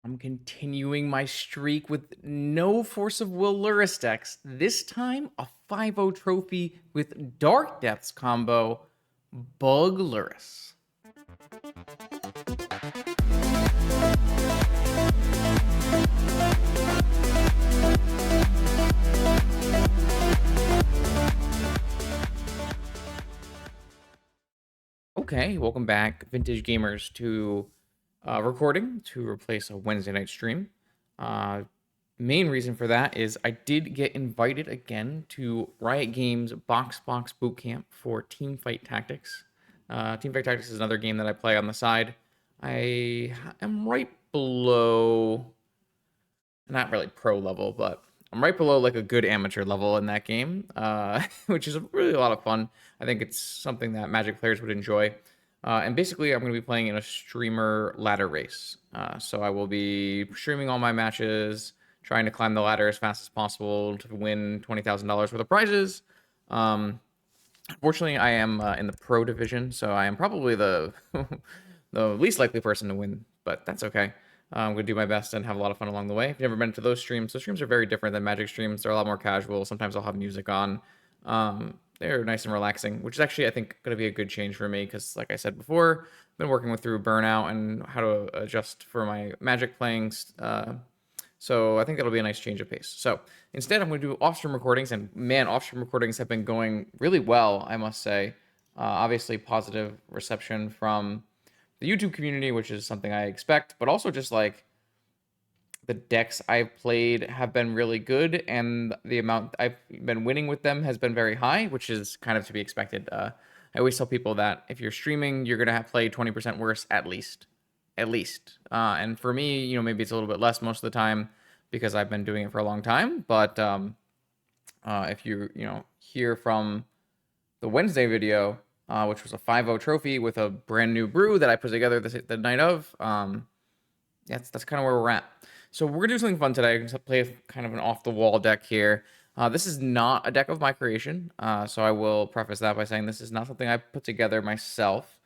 I'm continuing my streak with no Force of Will Lurrus decks. This time, a 5-0 trophy with Dark Depths combo, BUG Lurrus. Okay, welcome back, vintage gamers, to recording to replace a Wednesday night stream. Main reason for that is I did get invited again to Riot Games Box Boot Camp for Teamfight Tactics. Teamfight Tactics is another game that I play on the side. I am right below, not really pro level, but I'm right below like a good amateur level in that game, which is really a lot of fun. I think it's something that Magic players would enjoy. And basically, I'm going to be playing in a streamer ladder race. So I will be streaming all my matches, trying to climb the ladder as fast as possible to win $20,000 worth of prizes. Unfortunately, I am in the pro division, so I am probably the the least likely person to win, but that's okay. I'm going to do my best and have a lot of fun along the way. If you've never been to those streams are very different than Magic streams. They're a lot more casual. Sometimes I'll have music on. They're nice and relaxing, which is actually, I think, going to be a good change for me because, like I said before, I've been working through burnout and how to adjust for my Magic playing. So I think that'll be a nice change of pace. So instead, I'm going to do off-stream recordings, and man, off-stream recordings have been going really well, I must say. Obviously, positive reception from the YouTube community, which is something I expect, but also just like the decks I've played have been really good, and the amount I've been winning with them has been very high, which is kind of to be expected. I always tell people that if you're streaming, you're gonna have played 20% worse at least, and for me, maybe it's a little bit less most of the time because I've been doing it for a long time. But if you hear from the Wednesday video, which was a 5-0 trophy with a brand new brew that I put together the night of. That's kind of where we're at. So we're gonna do something fun today. I'm gonna play kind of an off-the-wall deck here. This is not a deck of my creation, so I will preface that by saying this is not something I put together myself.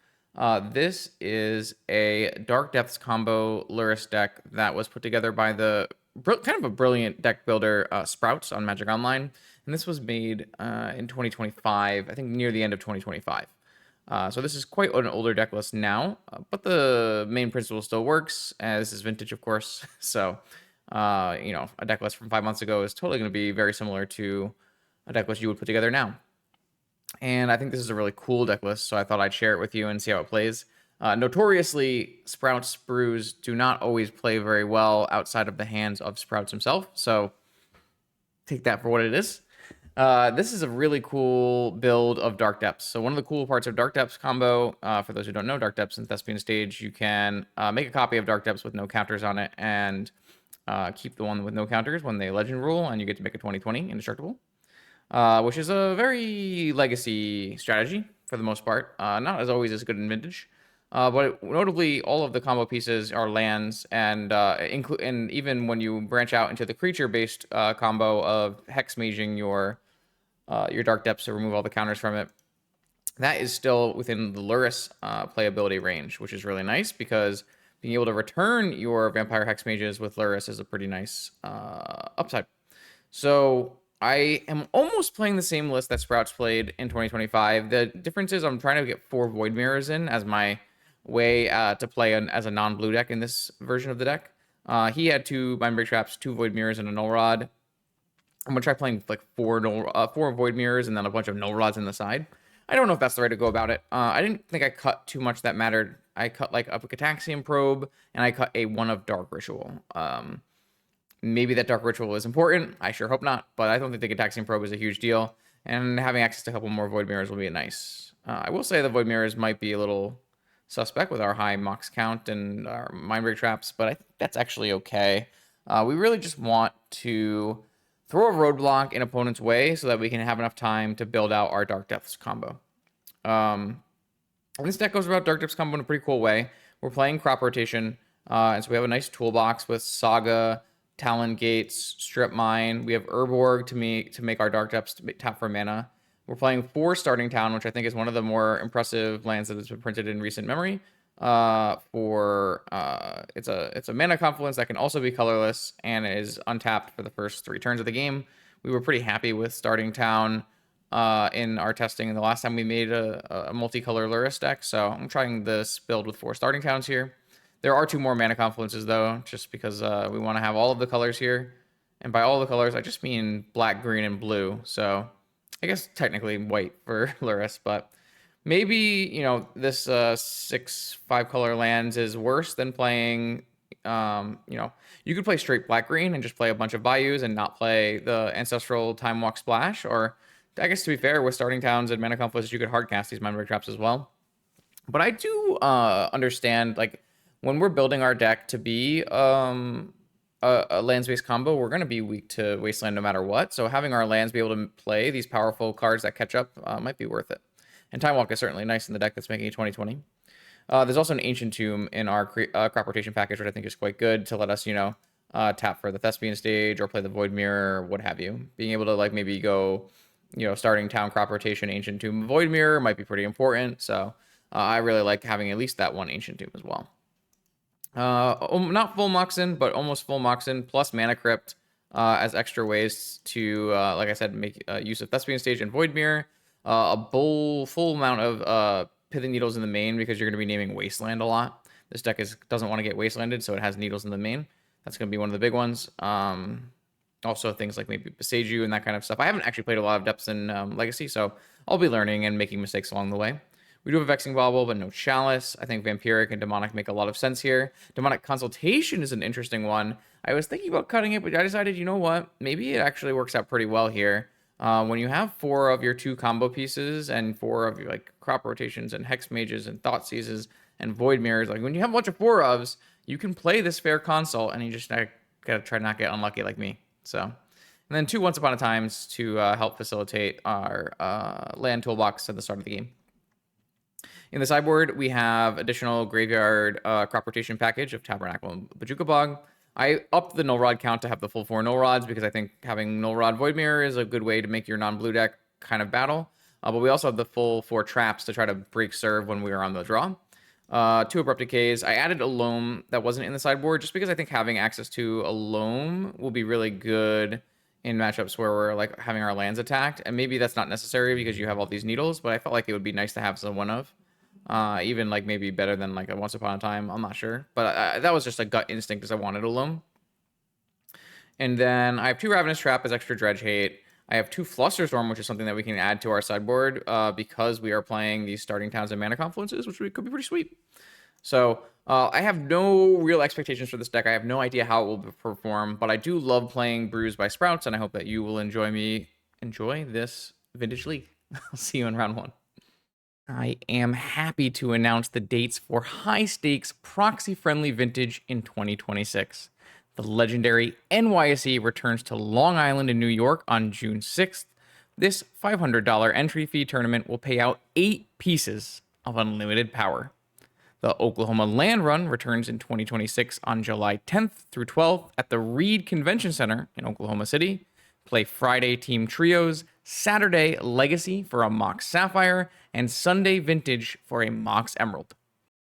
This is a Dark Depths combo Lurrus deck that was put together by the kind of a brilliant deck builder, Sprouts on Magic Online. And this was made in 2025, I think near the end of 2025. So this is quite an older deck list now, but the main principle still works, as this is vintage, of course. So, a deck list from 5 months ago is totally going to be very similar to a deck list you would put together now. And I think this is a really cool deck list, so I thought I'd share it with you and see how it plays. Notoriously, Sprouts brews do not always play very well outside of the hands of Sprouts himself, so take that for what it is. This is a really cool build of Dark Depths. So one of the cool parts of Dark Depths combo, for those who don't know, Dark Depths in Thespian Stage, you can make a copy of Dark Depths with no counters on it and keep the one with no counters when they legend rule, and you get to make a 20/20 indestructible, which is a very legacy strategy for the most part. Not as always as good in vintage. But notably, all of the combo pieces are lands, and even when you branch out into the creature-based combo of hex maging your Dark Depths to remove all the counters from it, that is still within the Lurrus playability range, which is really nice because being able to return your Vampire Hex Mages with Lurrus is a pretty nice upside. So I am almost playing the same list that Sprouts played in 2025. The difference is I'm trying to get 4 Void Mirrors in as my way to play as a non-blue deck in this version of the deck. He had 2 Mind Break Traps, 2 Void Mirrors, and a Null Rod. I'm gonna try playing like 4 Void Mirrors and then a bunch of Null Rods in the side. I don't know if that's the way to go about it. I didn't think I cut too much that mattered. I cut like a Cataxian Probe, and I cut a 1 of Dark Ritual. Maybe that Dark Ritual is important. I sure hope not, but I don't think the Cataxian Probe is a huge deal. And having access to a couple more Void Mirrors will be nice. I will say the Void Mirrors might be a little suspect with our high Mox count and our Mind Break Traps, but I think that's actually okay. We really just want to throw a roadblock in opponent's way so that we can have enough time to build out our Dark Depths combo. And this deck goes about Dark Depths combo in a pretty cool way. We're playing crop rotation, and so we have a nice toolbox with Saga, Talon Gates, Strip Mine. We have Urborg to make our Dark Depths tap for mana. We're playing 4 Starting Town, which I think is one of the more impressive lands that has been printed in recent memory. it's a mana confluence that can also be colorless and is untapped for the first 3 turns of the game. We were pretty happy with starting town in our testing the last time we made a multicolor Lurrus deck, so I'm trying this build with 4 starting towns here. There are 2 more mana confluences though, just because we want to have all of the colors here. And by all the colors, I just mean black, green, and blue. So I guess technically white for Lurrus, but maybe, this 6 5-color lands is worse than playing, you could play straight black, green and just play a bunch of Bayous and not play the Ancestral Time Walk Splash. Or I guess to be fair, with starting towns and mana conflicts, you could hardcast these Mind Break Traps as well. But I do understand, like, when we're building our deck to be a lands-based combo, we're going to be weak to Wasteland no matter what. So having our lands be able to play these powerful cards that catch up might be worth it. And Time Walk is certainly nice in the deck that's making it 2020. There's also an Ancient Tomb in our crop rotation package, which I think is quite good to let us, tap for the Thespian stage or play the Void Mirror, what have you. Being able to, like, maybe go, starting town crop rotation, Ancient Tomb, Void Mirror might be pretty important. So I really like having at least that one Ancient Tomb as well. Not full Moxen, but almost full Moxen, plus Mana Crypt as extra ways to, like I said, make use of Thespian Stage and Void Mirror. A full amount of Pithing Needles in the main, because you're going to be naming Wasteland a lot. This deck doesn't want to get Wastelanded, so it has Needles in the main. That's going to be one of the big ones. Also things like maybe Beseiju and that kind of stuff. I haven't actually played a lot of depths in Legacy, so I'll be learning and making mistakes along the way. We do have a Vexing Bauble, but no Chalice. I think Vampiric and Demonic make a lot of sense here. Demonic Consultation is an interesting one. I was thinking about cutting it, but I decided, you know what? Maybe it actually works out pretty well here. When you have 4 of your 2 combo pieces and 4 of your, like, crop rotations and Hex Mages and Thought Seizes and Void Mirrors, like, when you have a bunch of 4 ofs, you can play this Fair Consult, and you just gotta try not get unlucky like me. So, and then 2 Once Upon a Times to help facilitate our land toolbox at the start of the game. In the sideboard, we have additional graveyard crop rotation package of Tabernacle and BUG Bog. I upped the Null Rod count to have the full 4 Null Rods because I think having Null Rod Void Mirror is a good way to make your non-blue deck kind of battle. But we also have the full 4 traps to try to break serve when we are on the draw. 2 Abrupt Decays. I added a Loam that wasn't in the sideboard just because I think having access to a Loam will be really good in matchups where we're, like, having our lands attacked. And maybe that's not necessary because you have all these needles, but I felt like it would be nice to have some one of. Even, like, maybe better than, like, a Once Upon a Time. I'm not sure. But that was just a gut instinct because I wanted a Loam. And then I have 2 Ravenous Trap as extra Dredge Hate. I have 2 Flusterstorm, which is something that we can add to our sideboard because we are playing these starting towns and mana confluences, which could be pretty sweet. So I have no real expectations for this deck. I have no idea how it will perform, but I do love playing Bruised by Sprouts, and I hope that you will enjoy this Vintage League. I'll see you in round 1. I am happy to announce the dates for high-stakes, proxy-friendly Vintage in 2026. The legendary NYSE returns to Long Island in New York on June 6th. This $500 entry fee tournament will pay out 8 pieces of unlimited power. The Oklahoma Land Run returns in 2026 on July 10th through 12th at the Reed Convention Center in Oklahoma City. Play Friday Team Trios, Saturday Legacy for a Mox Sapphire, and Sunday Vintage for a Mox Emerald.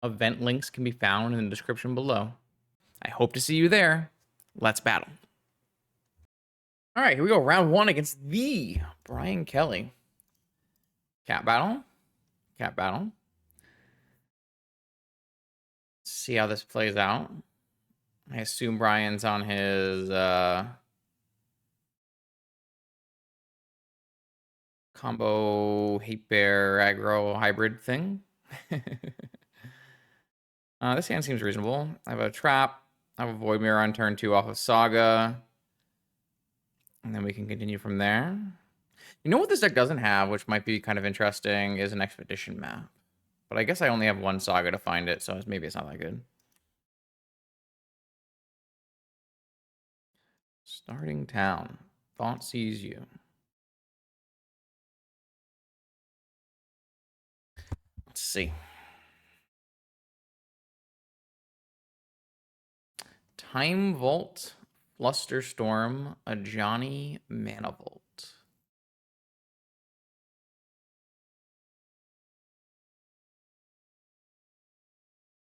Event links can be found in the description below. I hope to see you there. Let's battle. All right, here we go. Round 1 against the Brian Kelly. Cat battle. Cat battle. Let's see how this plays out. I assume Brian's on his combo hate bear aggro hybrid thing. This hand seems reasonable. I have a trap. I have a Void Mirror on turn 2 off of Saga. And then we can continue from there. You know what this deck doesn't have, which might be kind of interesting, is an Expedition map. But I guess I only have 1 Saga to find it, so maybe it's not that good. Starting town. Thought sees you. Let's see. Time Vault, Flusterstorm, a Johnny Mana Vault.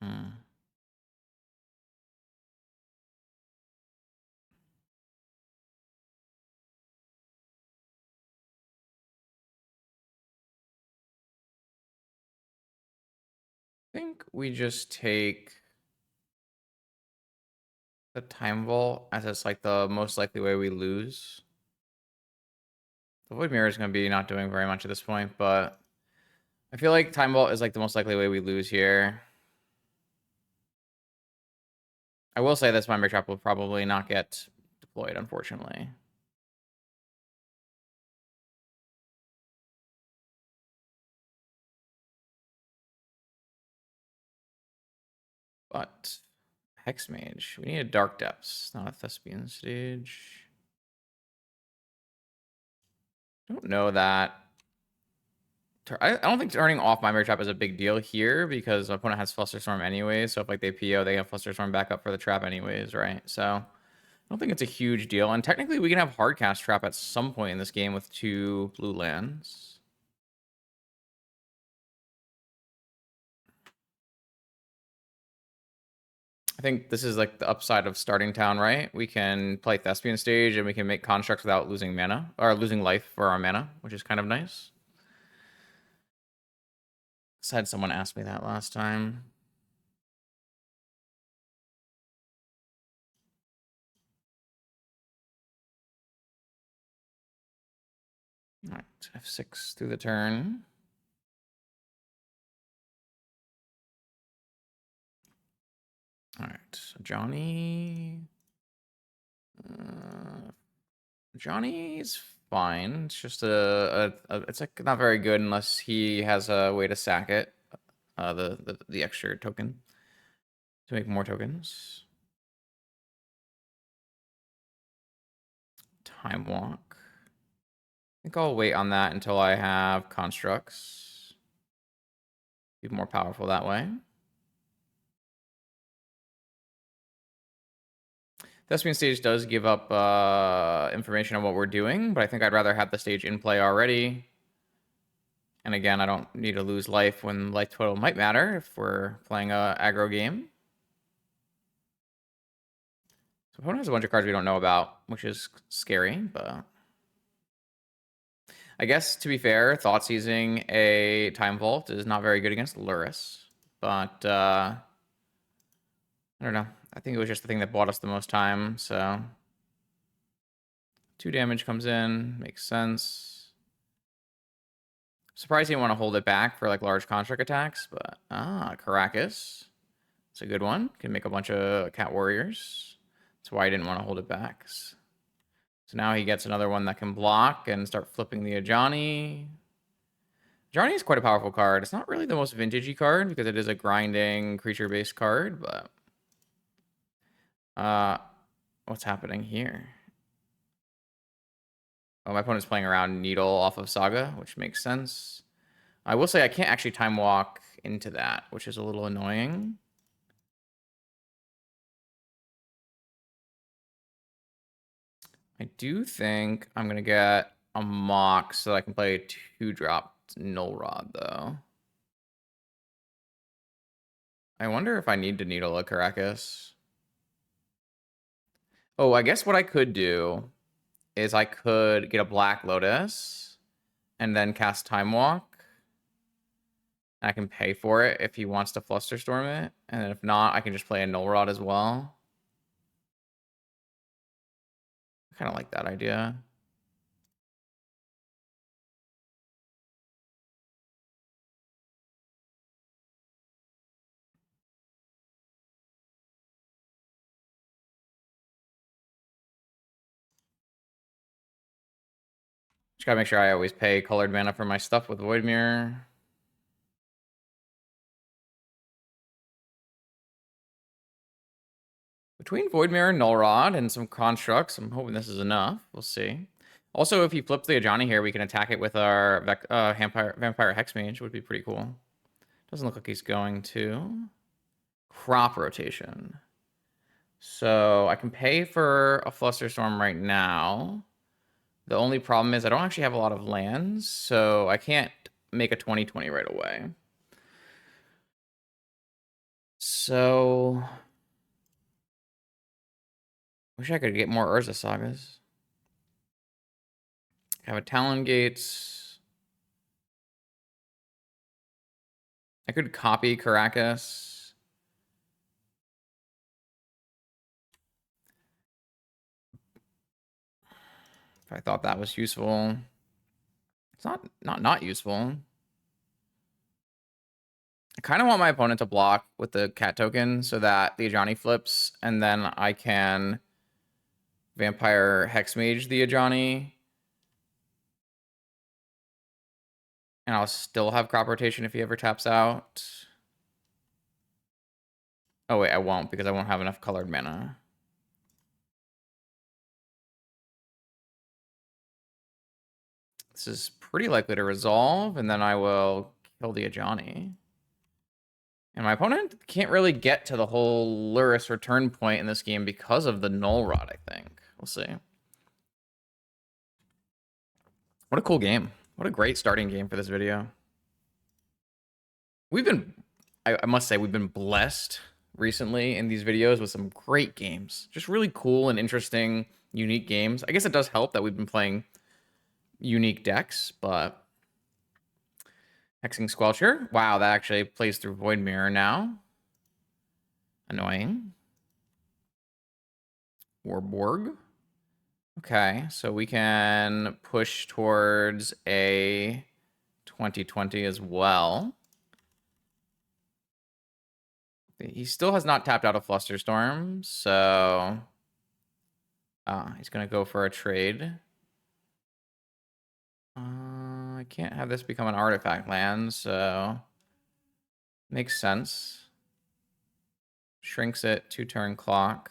Hmm. I think we just take the Time Vault as it's like the most likely way we lose. The Void Mirror is going to be not doing very much at this point, but I feel like Time Vault is like the most likely way we lose here. I will say this Memory Trap will probably not get deployed, unfortunately. But Hex Mage. We need a Dark Depths, not a Thespian stage. I don't know that. I don't think turning off my Memory Trap is a big deal here because my opponent has Flusterstorm anyways. So if like they PO, they have Flusterstorm back up for the trap anyways, right? So I don't think it's a huge deal. And technically we can have Hardcast Trap at some point in this game with 2 blue lands. I think this is like the upside of starting town, right? We can play Thespian stage and we can make constructs without losing mana or losing life for our mana, which is kind of nice. I had someone ask me that last time. All right, F6 through the turn. All right, so Johnny. Johnny's fine. It's just it's like not very good unless he has a way to sack it. The extra token to make more tokens. Time Walk. I think I'll wait on that until I have constructs. Be more powerful that way. Thespian stage does give up information on what we're doing, but I think I'd rather have the stage in play already. And again, I don't need to lose life when life total might matter if we're playing a aggro game. So opponent has a bunch of cards we don't know about, which is scary, but I guess to be fair, thought seizing a Time Vault is not very good against Lurrus, but I don't know. I think it was just the thing that bought us the most time, so 2 damage comes in, makes sense. Surprised he didn't want to hold it back for like large construct attacks, but Caracas. It's a good one. Can make a bunch of cat warriors. That's why I didn't want to hold it back. So now he gets another one that can block and start flipping the Ajani. Ajani is quite a powerful card. It's not really the most vintagey card because it is a grinding creature-based card, but what's happening here? Oh, my opponent's playing around Needle off of Saga, which makes sense. I will say I can't actually time walk into that, which is a little annoying. I do think I'm going to get a Mock so that I can play a 2-drop Null Rod, though. I wonder if I need to Needle a Caracas. Oh, I guess what I could do is I could get a Black Lotus and then cast Time Walk. I can pay for it if he wants to Flusterstorm it. And if not, I can just play a Null Rod as well. I kind of like that idea. Just gotta make sure I always pay colored mana for my stuff with Void Mirror. Between Void Mirror, Null Rod, and some constructs, I'm hoping this is enough. We'll see. Also, if he flips the Ajani here, we can attack it with our Vampire Hexmage. Would be pretty cool. Doesn't look like he's going to. Crop rotation. So I can pay for a Flusterstorm right now. The only problem is I don't actually have a lot of lands, so I can't make a 20/20 right away. So, wish I could get more Urza Sagas. I have a Talon Gates. I could copy Caracas. If I thought that was useful. It's not useful. I kind of want my opponent to block with the cat token so that the Ajani flips, and then I can Vampire Hexmage the Ajani. And I'll still have crop rotation if he ever taps out. Oh wait, I won't because I won't have enough colored mana. This is pretty likely to resolve, and then I will kill the Ajani. And my opponent can't really get to the whole Lurrus return point in this game because of the Null Rod, I think. We'll see. What a cool game. What a great starting game for this video. We've been, I must say, we've been blessed recently in these videos with some great games. Just really cool and interesting, unique games. I guess it does help that we've been playing unique decks, but Hexing Squelcher. Wow, that actually plays through Void Mirror now. Annoying. Warborg. Okay, so we can push towards a 2020 as well. He still has not tapped out a Flusterstorm, so he's going to go for a trade. I can't have this become an artifact land, so makes sense. Shrinks it 2-turn clock.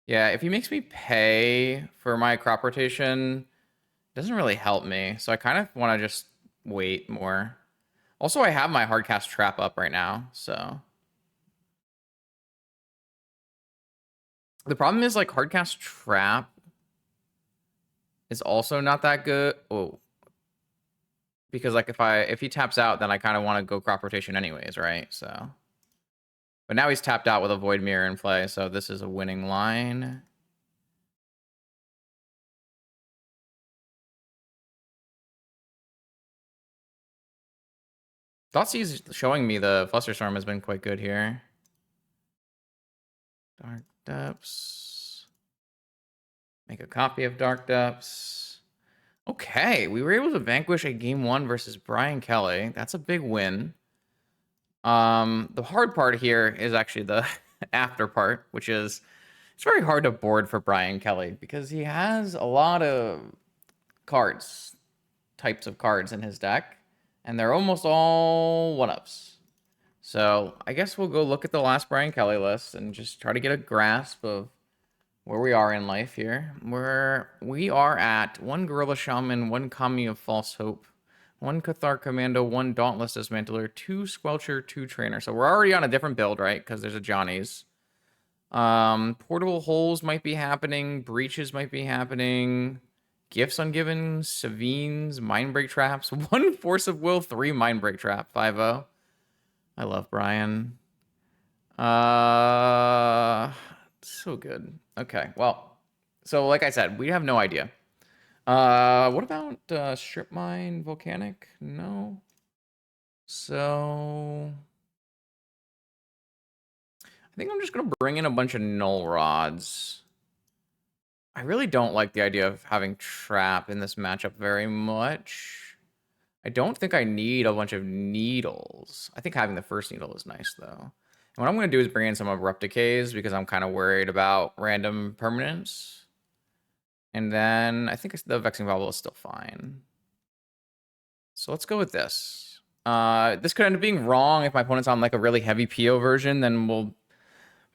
Yeah, if he makes me pay for my crop rotation, it doesn't really help me. So I kind of want to just wait more. Also, I have my Hardcast Trap up right now, so. The problem is, like, Hardcast Trap is also not that good. Oh. Because, like, if he taps out, then I kind of want to go crop rotation anyways, right? So. But now he's tapped out with a Void Mirror in play, so this is a winning line. Thoughtseize showing me the Flusterstorm has been quite good here. Dark Depths. Make a copy of Dark Depths. Okay, we were able to vanquish a game 1 versus Brian Kelly. That's a big win. The hard part here is actually the after part, which is it's very hard to board for Brian Kelly because he has a lot of cards, types of cards in his deck, and they're almost all one-ups. So I guess we'll go look at the last Brian Kelly list and just try to get a grasp of where we are in life here. We are at 1 Gorilla Shaman, 1 Kami of False Hope, 1 Cathar Commando, 1 Dauntless Dismantler, 2 Squelcher, 2 Trainer. So we're already on a different build, right? Because there's a Johnny's. Portable Holes might be happening. Breaches might be happening. Gifts Ungiven, Savines, Mindbreak Traps, 1 Force of Will, 3 Mindbreak Trap, 5-0. I love Brian. So good. Okay, well, so like I said, we have no idea. What about Strip Mine Volcanic? No. So I think I'm just gonna bring in a bunch of Null Rods. I really don't like the idea of having Trap in this matchup very much. I don't think I need a bunch of needles. I think having the first needle is nice, though. And what I'm going to do is bring in some Abrupt Decays because I'm kind of worried about random permanence. And then I think the Vexing Bubble is still fine. So let's go with this. This could end up being wrong if my opponent's on like a really heavy PO version. Then we'll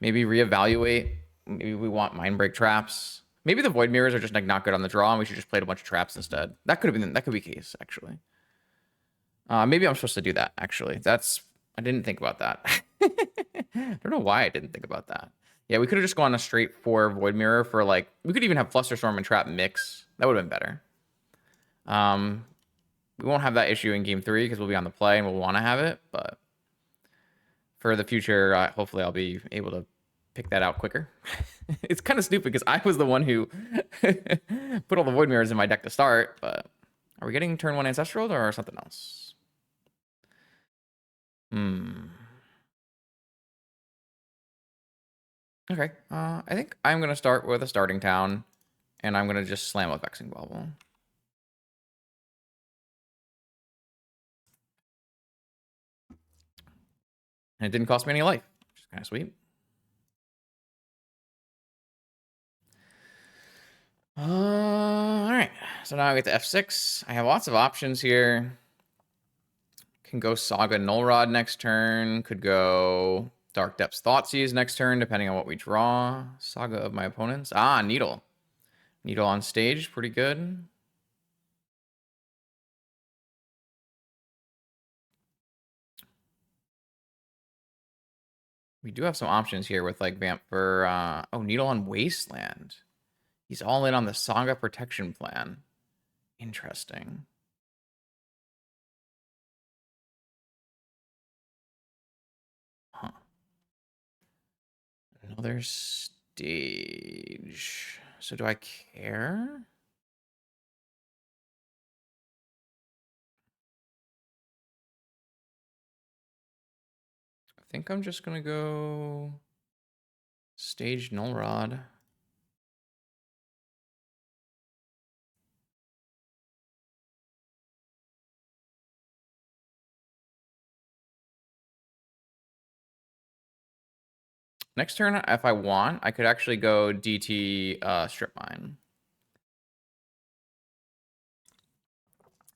maybe reevaluate. Maybe we want Mindbreak Traps. Maybe the Void Mirrors are just like not good on the draw, and we should just play a bunch of traps instead. That could be the case, actually. Maybe I'm supposed to do that, actually. I didn't think about that. I don't know why I didn't think about that. Yeah, we could have just gone a straight 4 Void Mirror for, like, we could even have Flusterstorm and Trap mix. That would have been better. We won't have that issue in game 3 because we'll be on the play and we'll want to have it, but for the future, hopefully I'll be able to pick that out quicker. It's kind of stupid because I was the one who put all the Void Mirrors in my deck to start, but are we getting turn 1 Ancestral or something else? Okay, I think I'm going to start with a starting town, and I'm going to just slam a Vexing Bauble. And it didn't cost me any life, which is kind of sweet. All right, so now I get to F6. I have lots of options here. Can go Saga Null Rod next turn. Could go Dark Depths Thoughtseize next turn, depending on what we draw. Saga of my opponents. Ah, Needle. Needle on stage, pretty good. We do have some options here with like Vamp for oh, Needle on Wasteland. He's all in on the Saga Protection plan. Interesting. Huh. Another stage. So do I care? I think I'm just gonna go stage Null Rod. Next turn, if I want, I could actually go DT Strip Mine.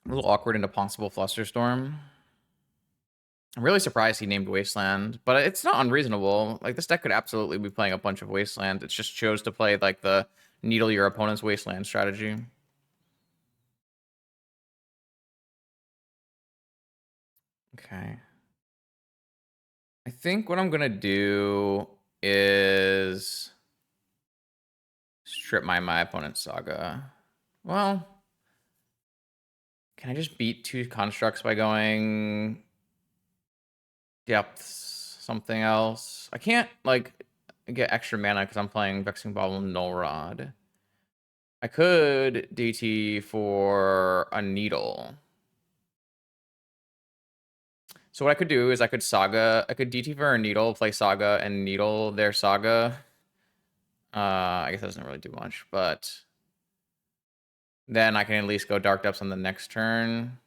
A little awkward into possible Flusterstorm. I'm really surprised he named Wasteland, but it's not unreasonable. Like, this deck could absolutely be playing a bunch of Wasteland. It just chose to play, like, the needle your opponent's Wasteland strategy. Okay. I think what I'm gonna do is strip my opponent's Saga. Well, can I just beat 2 constructs by going Depths, something else? I can't, like, get extra mana because I'm playing Vexing Bauble Null Rod. I could DT for a Needle. So what I could do is I could Saga, I could DT for a Needle, play Saga, and Needle their Saga. I guess that doesn't really do much, but then I can at least go Dark Depths on the next turn.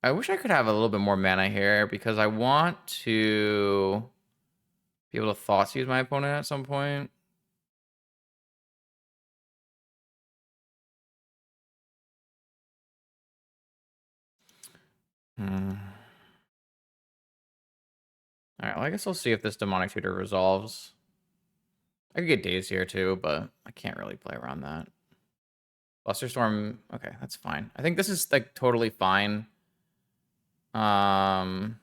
I wish I could have a little bit more mana here because I want to be able to Thoughtseize my opponent at some point. Alright, well, I guess I'll see if this Demonic Tutor resolves. I could get Daze here too, but I can't really play around that. Flusterstorm, okay, that's fine. I think this is like totally fine. Because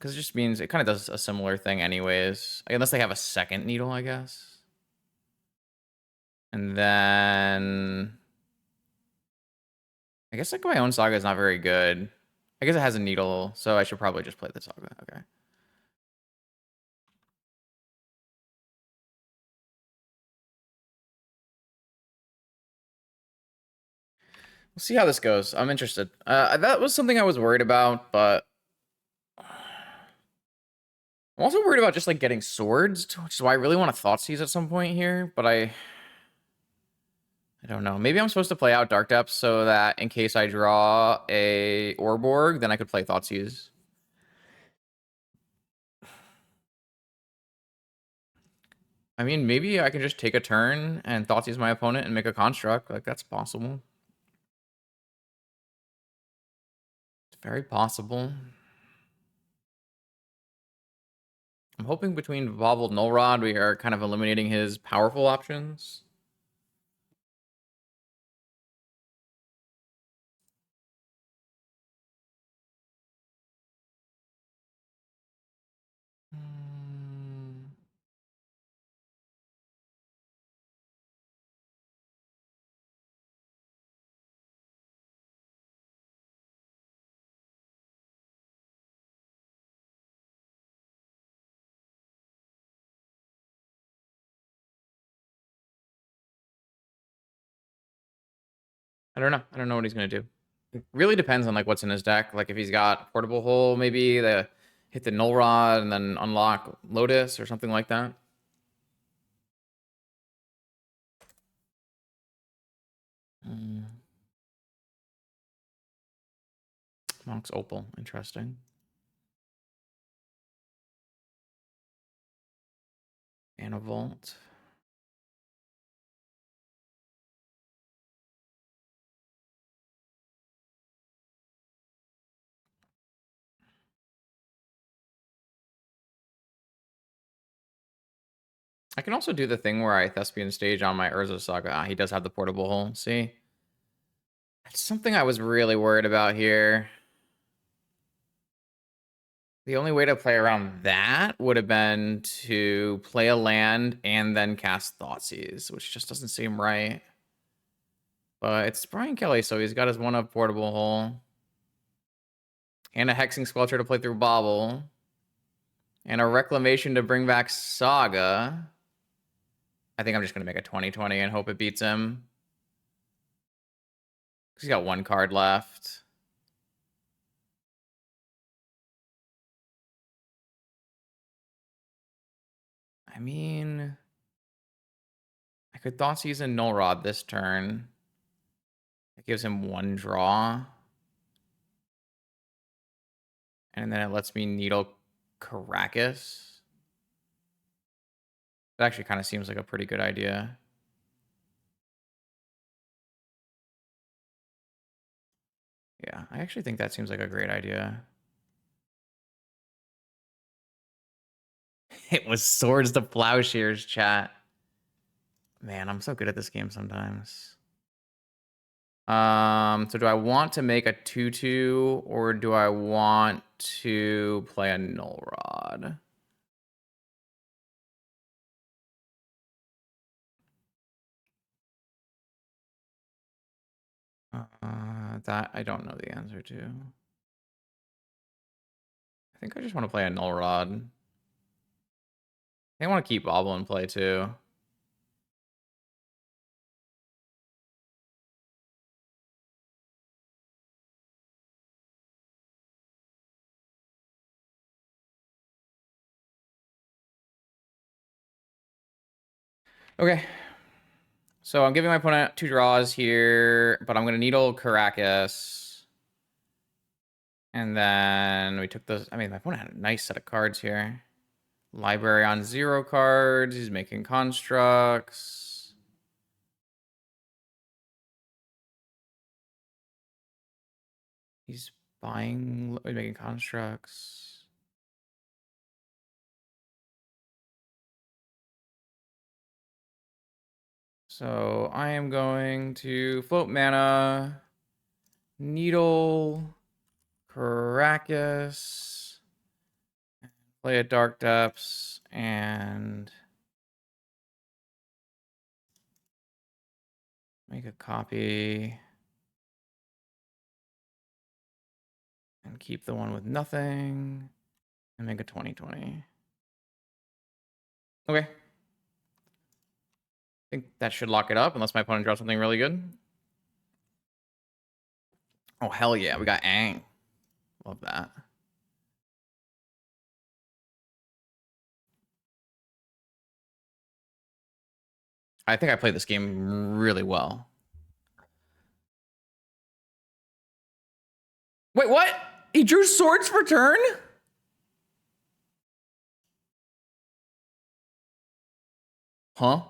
it just means it kind of does a similar thing anyways. Unless they have a second needle, I guess. And then I guess like my own Saga is not very good. I guess it has a needle, so I should probably just play the Saga. Okay. We'll see how this goes. I'm interested. That was something I was worried about, but I'm also worried about just like getting swords, which is why I really want to Thoughtseize at some point here, but I don't know. Maybe I'm supposed to play out Dark Depths so that in case I draw a Orborg, then I could play Thoughtseize. I mean, maybe I can just take a turn and Thoughtseize my opponent and make a construct. Like, that's possible. It's very possible. I'm hoping between Bobbled Null Rod, we are kind of eliminating his powerful options. I don't know. I don't know what he's gonna do. It really depends on like what's in his deck. Like if he's got portable hole, maybe the hit the null rod and then unlock Lotus or something like that. Monk's Opal, interesting. And a Vault. I can also do the thing where I Thespian Stage on my Urza Saga. Ah, he does have the portable hole. See? That's something I was really worried about here. The only way to play around that would have been to play a land and then cast Thoughtseize, which just doesn't seem right. But it's Brian Kelly, so he's got his one-up portable hole. And a Hexing Squelcher to play through Bobble. And a Reclamation to bring back Saga. I think I'm just going to make a 20/20 and hope it beats him. He's got one card left. I mean, I could Thoughtseize and Null Rod this turn. It gives him one draw. And then it lets me Needle Caracas. That actually kind of seems like a pretty good idea. Yeah, I actually think that seems like a great idea. It was Swords to Plowshares, chat. Man, I'm so good at this game sometimes. So do I want to make a 2/2 or do I want to play a Null Rod? That I don't know the answer to. I think I just want to play a Null Rod. I want to keep Bobble in play too. Okay. So I'm giving my opponent 2 draws here, but I'm going to Needle Caracas. And then we took those. I mean, my opponent had a nice set of cards here. Library on 0 cards. He's making constructs. He's making constructs. So I am going to float mana, Needle, Caracas, play a Dark Depths, and make a copy. And keep the one with nothing. And make a 20/20. Okay. I think that should lock it up, unless my opponent draws something really good. Oh, hell yeah. We got Aang. Love that. I think I played this game really well. Wait, what? He drew swords for turn? Huh?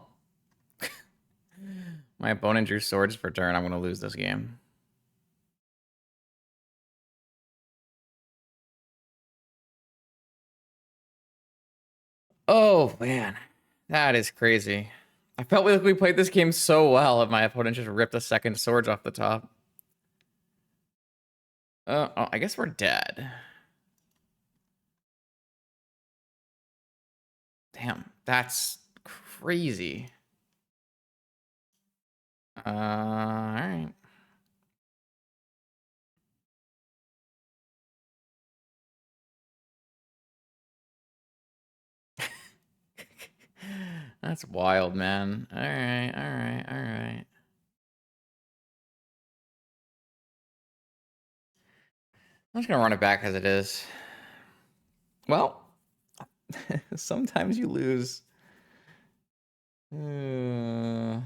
My opponent drew swords for turn. I'm going to lose this game. Oh, man. That is crazy. I felt like we played this game so well if my opponent just ripped a second swords off the top. Oh, I guess we're dead. Damn, that's crazy. All right. That's wild, man. All right. I'm just gonna run it back as it is. Well, sometimes you lose. My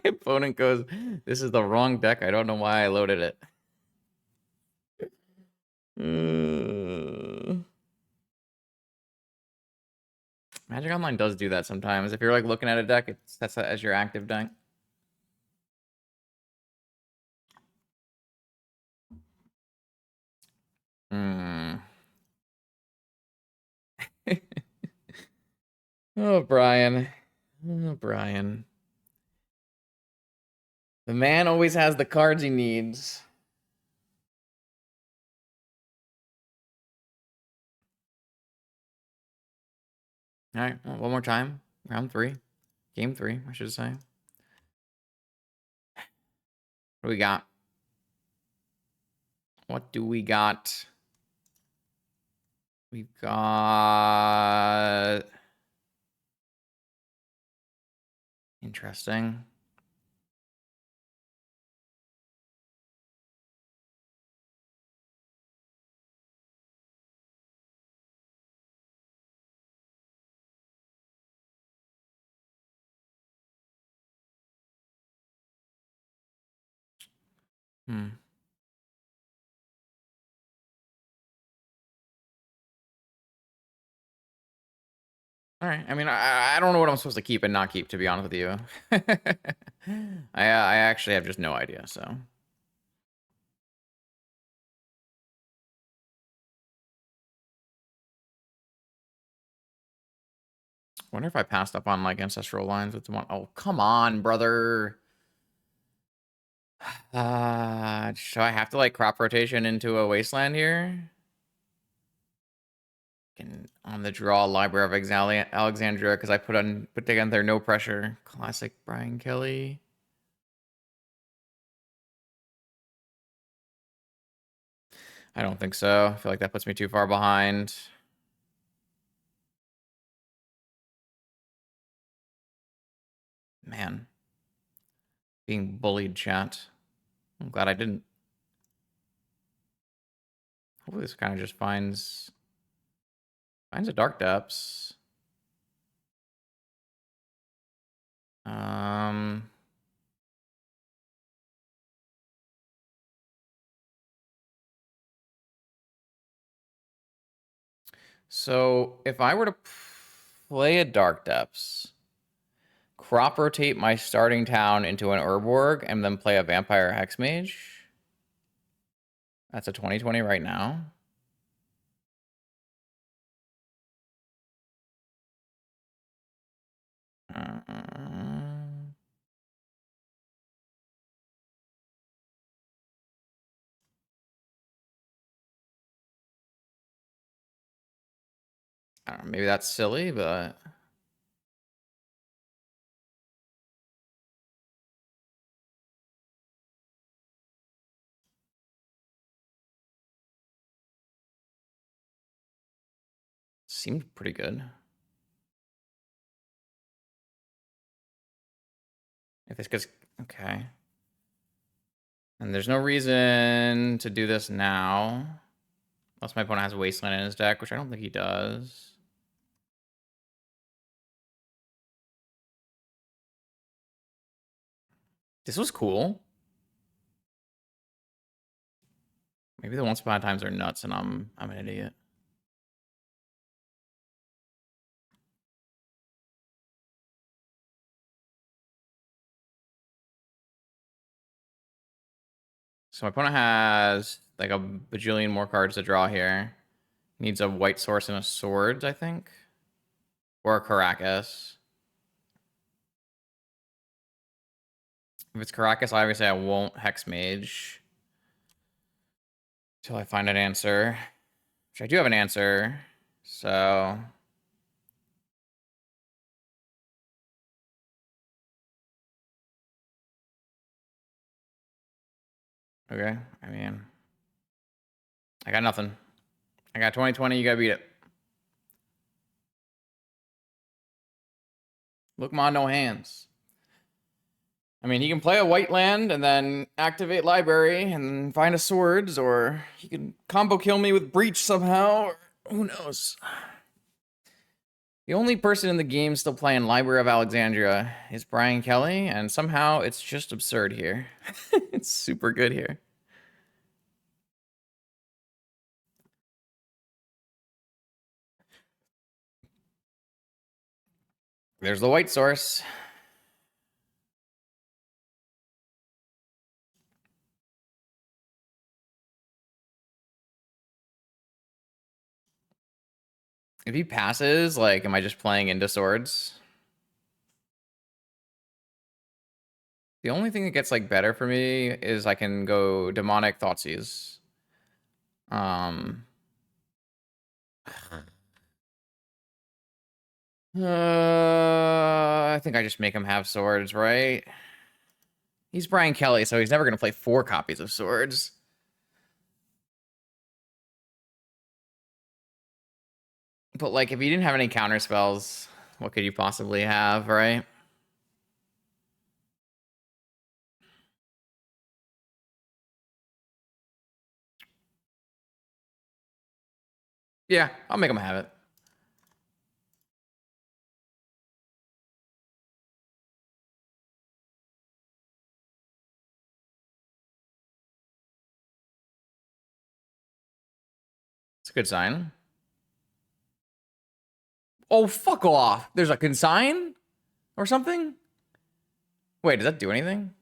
opponent goes, this is the wrong deck. I don't know why I loaded it. Magic Online does do that sometimes. If you're like looking at a deck, it sets that as your active deck. Oh, Brian. Oh, Brian. The man always has the cards he needs. All right, well, one more time. Round 3. Game 3, I should say. What do we got? What do we got? We've got... Interesting. All right. I mean, I don't know what I'm supposed to keep and not keep, to be honest with you. I actually have just no idea, so. Wonder if I passed up on, like, Ancestral Lines with one. Oh, come on, brother. So I have to, like, crop rotation into a Wasteland here? And on the draw, Library of Alexandria, because I put together No Pressure. Classic Brian Kelly. I don't think so. I feel like that puts me too far behind. Man. Being bullied, chat. I'm glad I didn't. Hopefully this kind of just finds a Dark Depths. So if I were to play a Dark Depths, crop rotate my starting town into an Urborg, and then play a Vampire Hexmage, that's a 20/20 right now. I don't know, maybe that's silly, but seemed pretty good. If this gets okay. And there's no reason to do this now. Unless my opponent has Wasteland in his deck, which I don't think he does. This was cool. Maybe the Once Upon a Times are nuts and I'm an idiot. So my opponent has like a bajillion more cards to draw here. Needs a white source and a sword, I think. Or a Caracas. If it's Caracas, obviously I won't Hex Mage. Till I find an answer. Which I do have an answer. So... Okay, I mean... I got nothing. I got 20/20, you gotta beat it. Look, ma, no hands. I mean, he can play a white land and then activate library and find a swords, or he can combo kill me with breach somehow, or who knows. The only person in the game still playing Library of Alexandria is Brian Kelly, and somehow it's just absurd here. It's super good here. There's the white source. If he passes, like, am I just playing into swords? The only thing that gets, like, better for me is I can go Demonic Thoughtseize. I think I just make him have swords, right? He's Brian Kelly, so he's never going to play 4 copies of swords. But, like, if you didn't have any counter spells, what could you possibly have, right? Yeah, I'll make him have it. It's a good sign. Oh, fuck off. There's a consign? Or something? Wait, does that do anything?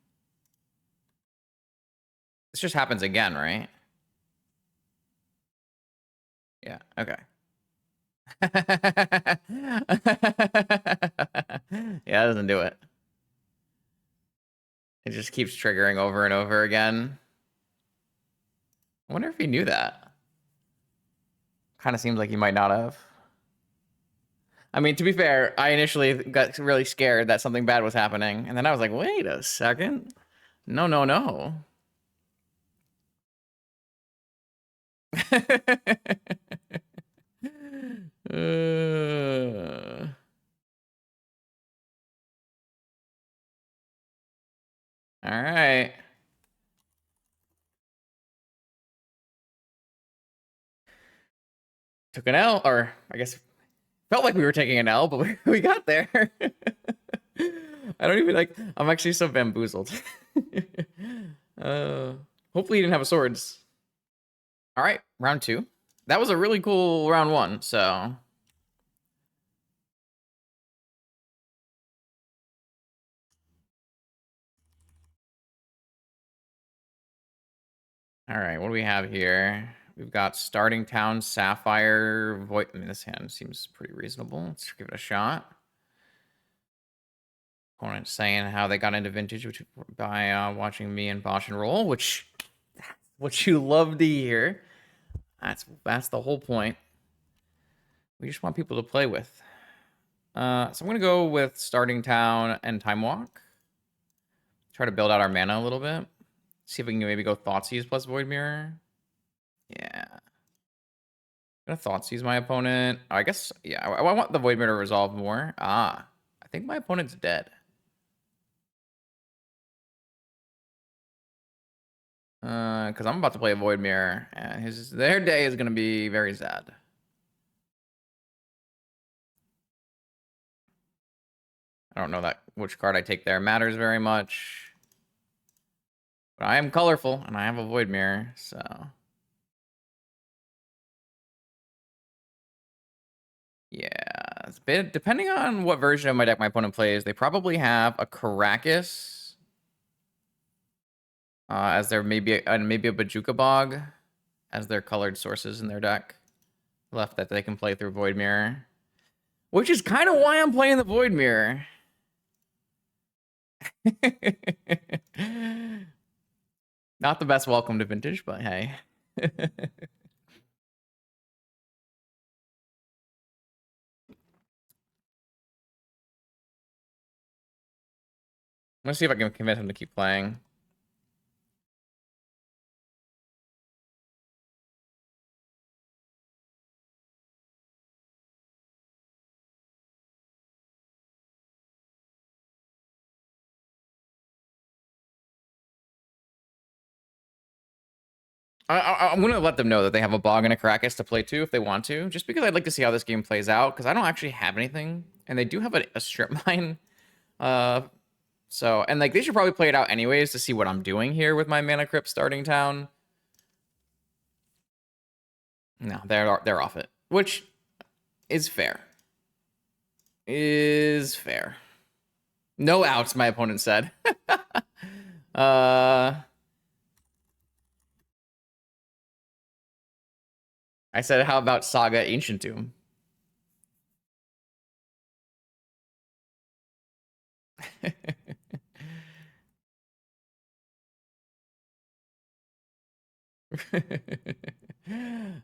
This just happens again, right? Yeah, okay. Yeah, it doesn't do it. It just keeps triggering over and over again. I wonder if he knew that. Kind of seems like he might not have. I mean, to be fair, I initially got really scared that something bad was happening. And then I was like, wait a second. No, no, no. All right. Took an L, or I guess felt like we were taking an L, but we got there. I don't even like. I'm actually so bamboozled. uh, Hopefully he didn't have a swords. All right, round 2. That was a really cool round 1. So, all right, what do we have here? We've got Starting Town, Sapphire, Void. I mean, this hand seems pretty reasonable. Let's give it a shot. Opponent saying how they got into Vintage by watching me and Bosch and Roll, which what you love to hear. That's the whole point. We just want people to play with. So I'm gonna go with Starting Town and Time Walk. Try to build out our mana a little bit. See if we can maybe go Thoughtseize plus Void Mirror. Yeah. I'm gonna Thoughtseize my opponent. I guess, yeah, I want the Void Mirror to resolve more. I think my opponent's dead. Because I'm about to play a Void Mirror, and their day is gonna be very sad. I don't know that which card I take there matters very much. But I am colorful, and I have a Void Mirror, so... Yeah, it's bit, depending on what version of my deck my opponent plays, they probably have a Caracas as their maybe a Bajuka Bog as their colored sources in their deck left that they can play through Void Mirror, which is kind of why I'm playing the Void Mirror. Not the best welcome to Vintage, but hey. Let's see if I can convince him to keep playing. I'm gonna let them know that they have a BUG and a Caracas to play too if they want to, just because I'd like to see how this game plays out, because I don't actually have anything, and they do have a strip mine. So, and like they should probably play it out anyways to see what I'm doing here with my mana crypt starting town. No, they're off it, which is fair. Is fair. No outs, my opponent said. I said, how about Saga Ancient Tomb?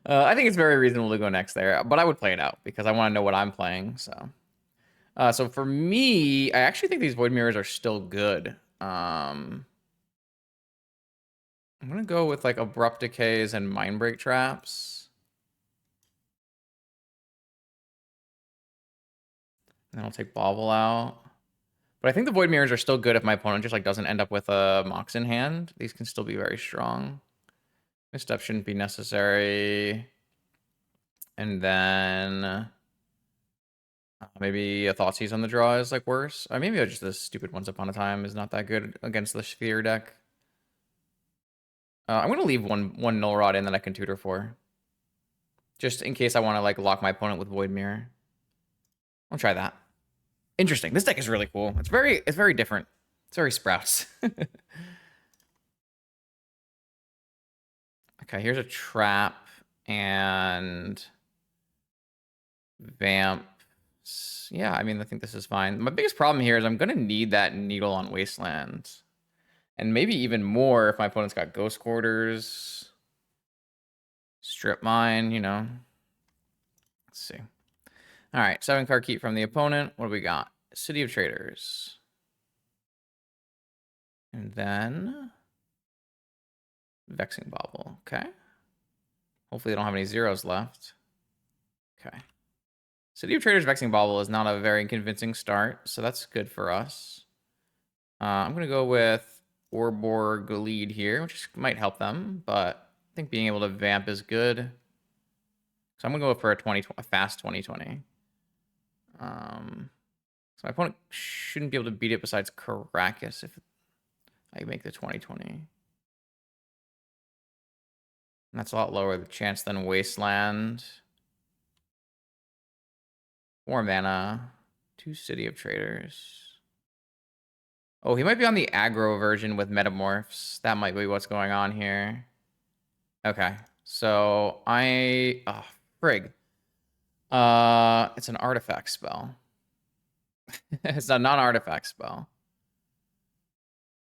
I think it's very reasonable to go next there, but I would play it out because I want to know what I'm playing. So for me, I actually think these Void Mirrors are still good. I'm gonna go with like Abrupt Decays and Mindbreak Traps. And then I'll take Bauble out. But I think the Void Mirrors are still good if my opponent just like doesn't end up with a Mox in hand. These can still be very strong. Misstep shouldn't be necessary. And then maybe a Thoughtseize on the draw is like worse. Or maybe just the stupid Once Upon a Time is not that good against the Sphere deck. I'm gonna leave one Null Rod in that I can tutor for, just in case I want to like lock my opponent with Void Mirror. I'll try that. Interesting. This deck is really cool. It's very different. It's very Sprouts. Okay, here's a trap and Vamp. Yeah, I mean, I think this is fine. My biggest problem here is I'm gonna need that Needle on Wasteland. And maybe even more if my opponent's got Ghost Quarters. Strip Mine, you know. Let's see. All right, 7-card keep from the opponent. What do we got? City of Traders. And then Vexing Bauble. Okay. Hopefully they don't have any zeros left. Okay. City of Traders Vexing Bauble is not a very convincing start, so that's good for us. I'm going to go with Orborg lead here, which might help them, but I think being able to vamp is good. So I'm going to go for a fast 2020. So my opponent shouldn't be able to beat it besides Caracas if I make the 2020. And that's a lot lower the chance than Wasteland. 4 mana. 2 City of Traders. Oh, he might be on the aggro version with Metamorphs. That might be what's going on here. Okay. So oh, frig. It's an artifact spell. It's a non-artifact spell.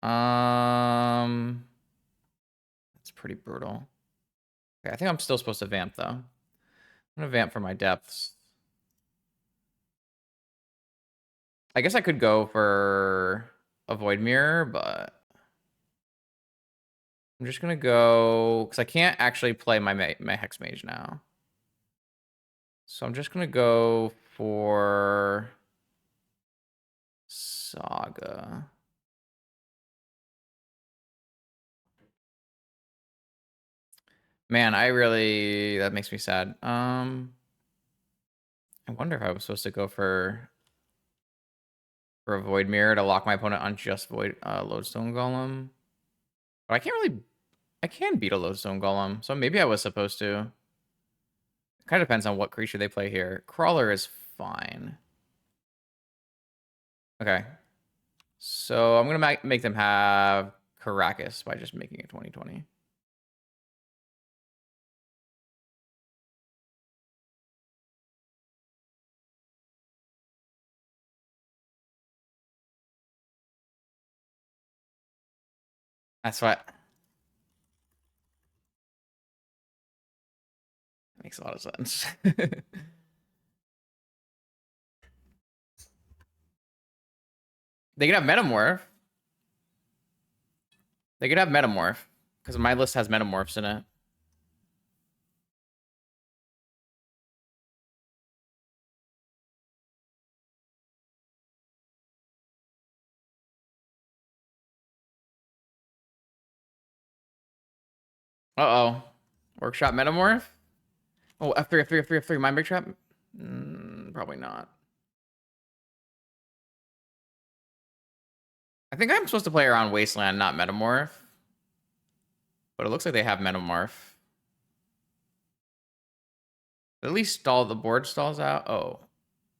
That's pretty brutal. Okay, I think I'm still supposed to vamp though. I'm gonna vamp for my depths. I guess I could go for a Void Mirror, but I'm just gonna go because I can't actually play my Hex Mage now. So I'm just gonna go for Saga. Man, that makes me sad. I wonder if I was supposed to go for a Void Mirror to lock my opponent on just Lodestone Golem. But I can beat a Lodestone Golem, so maybe I was supposed to. It kind of depends on what creature they play here. Crawler is fine. Okay. So I'm gonna make them have Caracas by just making it 2020. That's what makes a lot of sense. They could have Metamorph. They could have Metamorph because my list has Metamorphs in it. Uh-oh. Workshop Metamorph? Oh, F3, F3, F3, F3. Mind Break Trap? Probably not. I think I'm supposed to play around Wasteland, not Metamorph. But it looks like they have Metamorph. At least stall the board stalls out. Oh.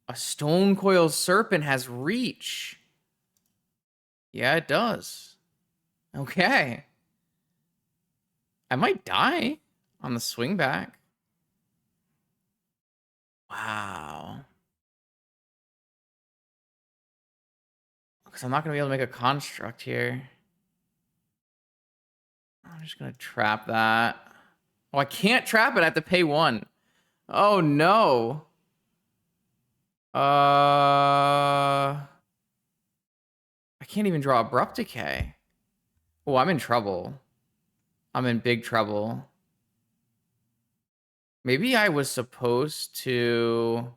A Stone Coil Serpent has reach. Yeah, it does. Okay. I might die on the swing back. Wow. Because I'm not going to be able to make a construct here. I'm just going to trap that. Oh, I can't trap it. I have to pay 1. Oh, no. I can't even draw Abrupt Decay. Oh, I'm in trouble. I'm in big trouble. Maybe I was supposed to...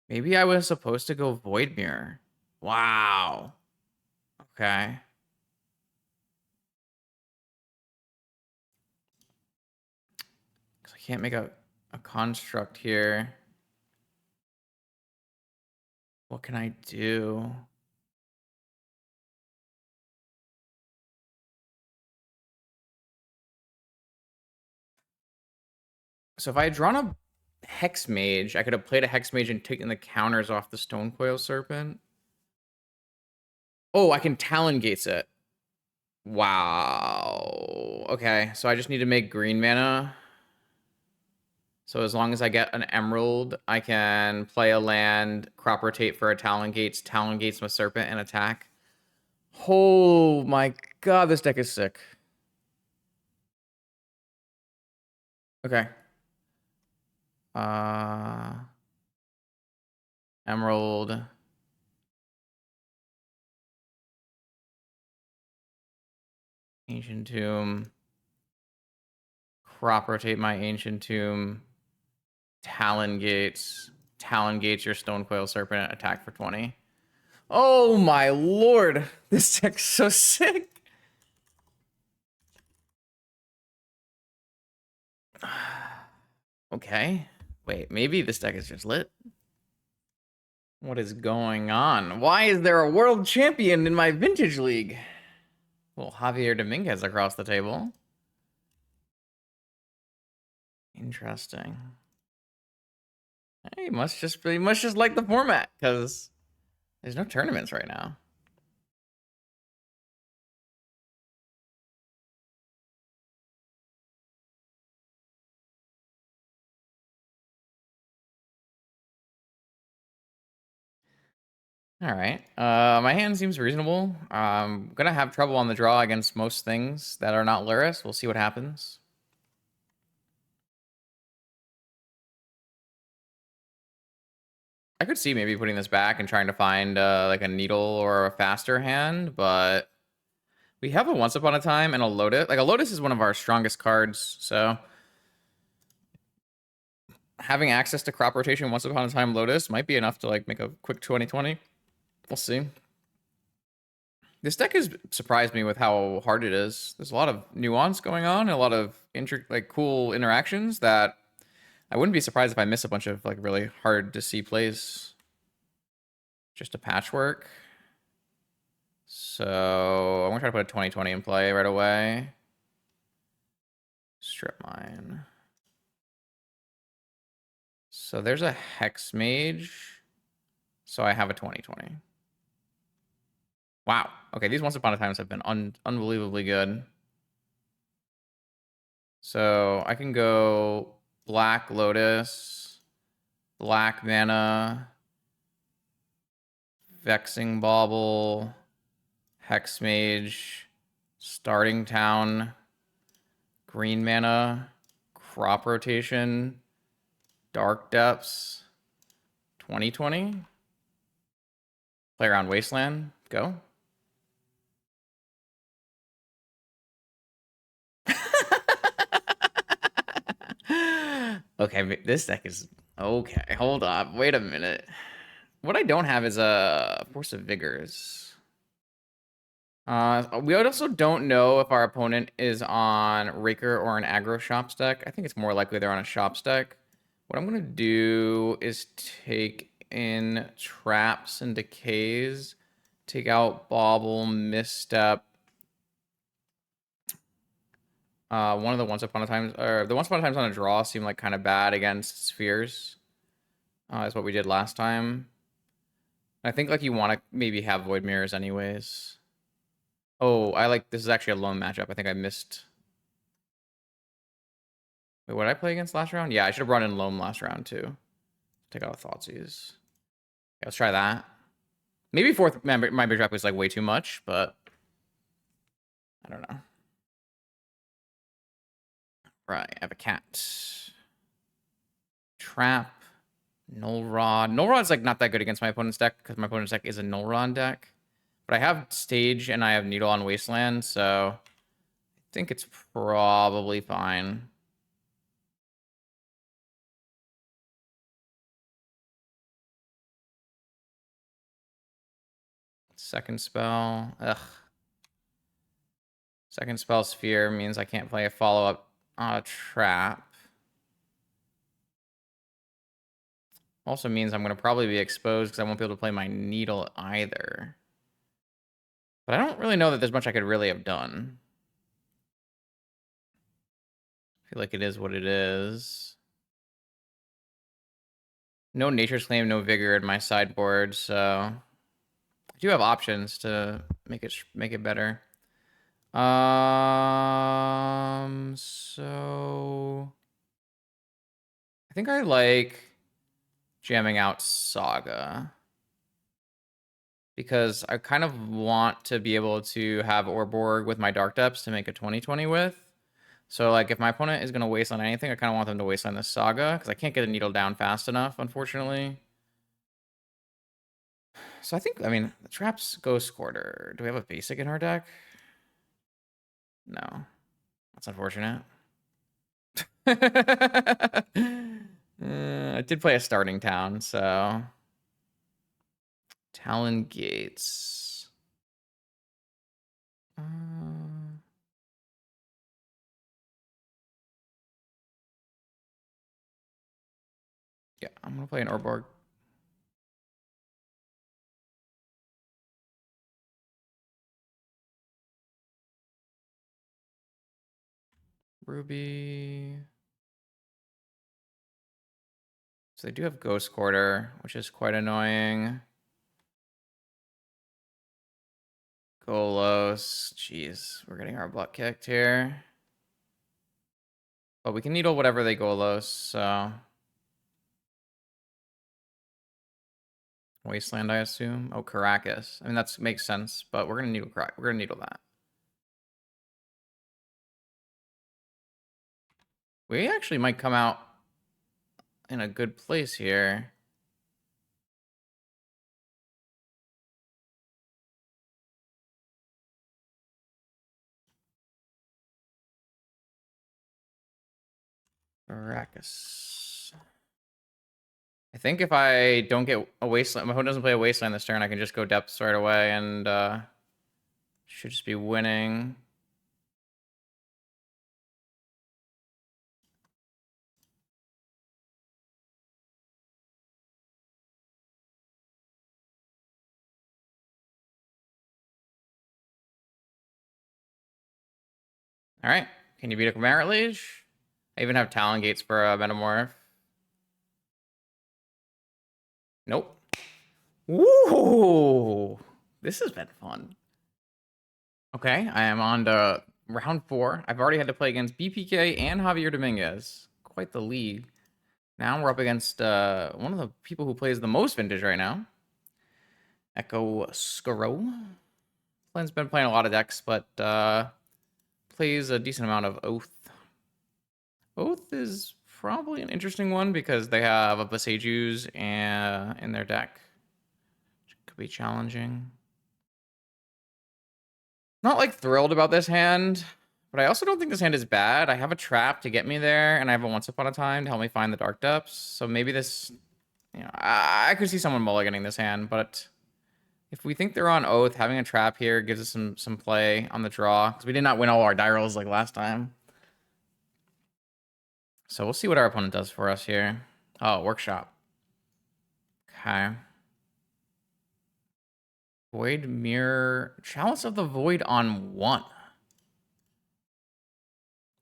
Maybe I was supposed to go Void Mirror. Wow. Okay. Because I can't make a construct here. What can I do? So if I had drawn a Hex Mage, I could have played a Hex Mage and taken the counters off the Stone Coil Serpent. Oh, I can Talon Gates it. Wow. Okay, so I just need to make green mana. So as long as I get an Emerald, I can play a land, crop rotate for a Talon Gates my Serpent, and attack. Oh my god, this deck is sick. Okay. Emerald. Ancient Tomb. Crop rotate my Ancient Tomb. Talon Gates your Stone Coil Serpent, attack for 20. Oh my lord. This deck's so sick. Okay. Wait, maybe this deck is just lit. What is going on? Why is there a world champion in my vintage league? Well, Javier Dominguez across the table. Interesting. He must just like the format, because there's no tournaments right now. All right. My hand seems reasonable. I'm gonna have trouble on the draw against most things that are not Lurrus. We'll see what happens. I could see maybe putting this back and trying to find like a Needle or a faster hand, but we have a Once Upon a Time and a Lotus. Like a Lotus is one of our strongest cards, so having access to crop rotation Once Upon a Time Lotus might be enough to like make a quick 20-20. We'll see. This deck has surprised me with how hard it is. There's a lot of nuance going on, and a lot of cool interactions that I wouldn't be surprised if I miss a bunch of like really hard to see plays. Just a patchwork. So I'm gonna try to put a 20-20 in play right away. Strip mine. So there's a Hex Mage. So I have a 20-20. Wow. Okay, these Once Upon a Times have been unbelievably good. So I can go Black Lotus, Black Mana, Vexing Bauble, Hex Mage, Starting Town, Green Mana, Crop Rotation, Dark Depths, 20-20. Play around Wasteland. Go. Okay, this deck is... Okay, hold on. Wait a minute. What I don't have is a Force of Vigors. We also don't know if our opponent is on Raker or an aggro shops deck. I think it's more likely they're on a shops deck. What I'm gonna do is take in traps and decays, take out bobble, misstep. One of the once upon a time, or the once upon a times on a draw seemed like kind of bad against spheres. Is what we did last time. I think like you want to maybe have void mirrors anyways. Oh, this is actually a lone matchup. I think I missed. Wait, what did I play against last round? Yeah, I should have brought in loam last round too. Take out Thoughtseize. Okay, let's try that. Maybe fourth member my big trap was like way too much, but I don't know. Right, I have a cat. Trap. Null Rod. Null Rod's like not that good against my opponent's deck because my opponent's deck is a Null Rod deck. But I have Stage and I have Needle on Wasteland, so I think it's probably fine. Second spell. Ugh. Second spell Sphere means I can't play a follow-up on a trap. Also means I'm going to probably be exposed because I won't be able to play my Needle either. But I don't really know that there's much I could really have done. I feel like it is what it is. No Nature's Claim, no Vigor in my sideboard, so I do have options to make it better. So I think I like jamming out Saga because I kind of want to be able to have Orborg with my Dark Depths to make a 20/20 with. So like if my opponent is going to wasteland anything, I kind of want them to wasteland this Saga because I can't get a Needle down fast enough, unfortunately. So I think, I mean, the Traps Ghost Quarter. Do we have a basic in our deck? No. That's unfortunate. I did play a starting town, so... Talon Gates. Yeah, I'm gonna play an Orborg. Ruby. So they do have Ghost Quarter, which is quite annoying. Golos. Jeez, we're getting our butt kicked here. But we can needle whatever they Golos, so... Wasteland, I assume. Oh, Caracas. I mean, that makes sense, but we're gonna needle that. We actually might come out in a good place here. Caracas. I think if I don't get a wasteland, my opponent doesn't play a wasteland this turn, I can just go depths right away and should just be winning. All right, can you beat a Merit Liege? I even have Talon Gates for a Metamorph. Nope. Woo! This has been fun. Okay, I am on to round 4. I've already had to play against BPK and Javier Dominguez. Quite the lead. Now we're up against one of the people who plays the most vintage right now. Echo Skaro. Flynn's been playing a lot of decks, but plays a decent amount of Oath. Oath is probably an interesting one because they have a Boseju's in their deck. Which could be challenging. Not like thrilled about this hand, but I also don't think this hand is bad. I have a trap to get me there, and I have a Once Upon a Time to help me find the Dark Depths. So maybe this, you know, I could see someone mulliganing this hand, but If we think they're on Oath, having a trap here gives us some play on the draw, because we did not win all our die rolls like last time. So we'll see what our opponent does for us here. Oh, Workshop. Okay. Void Mirror. Chalice of the Void on 1.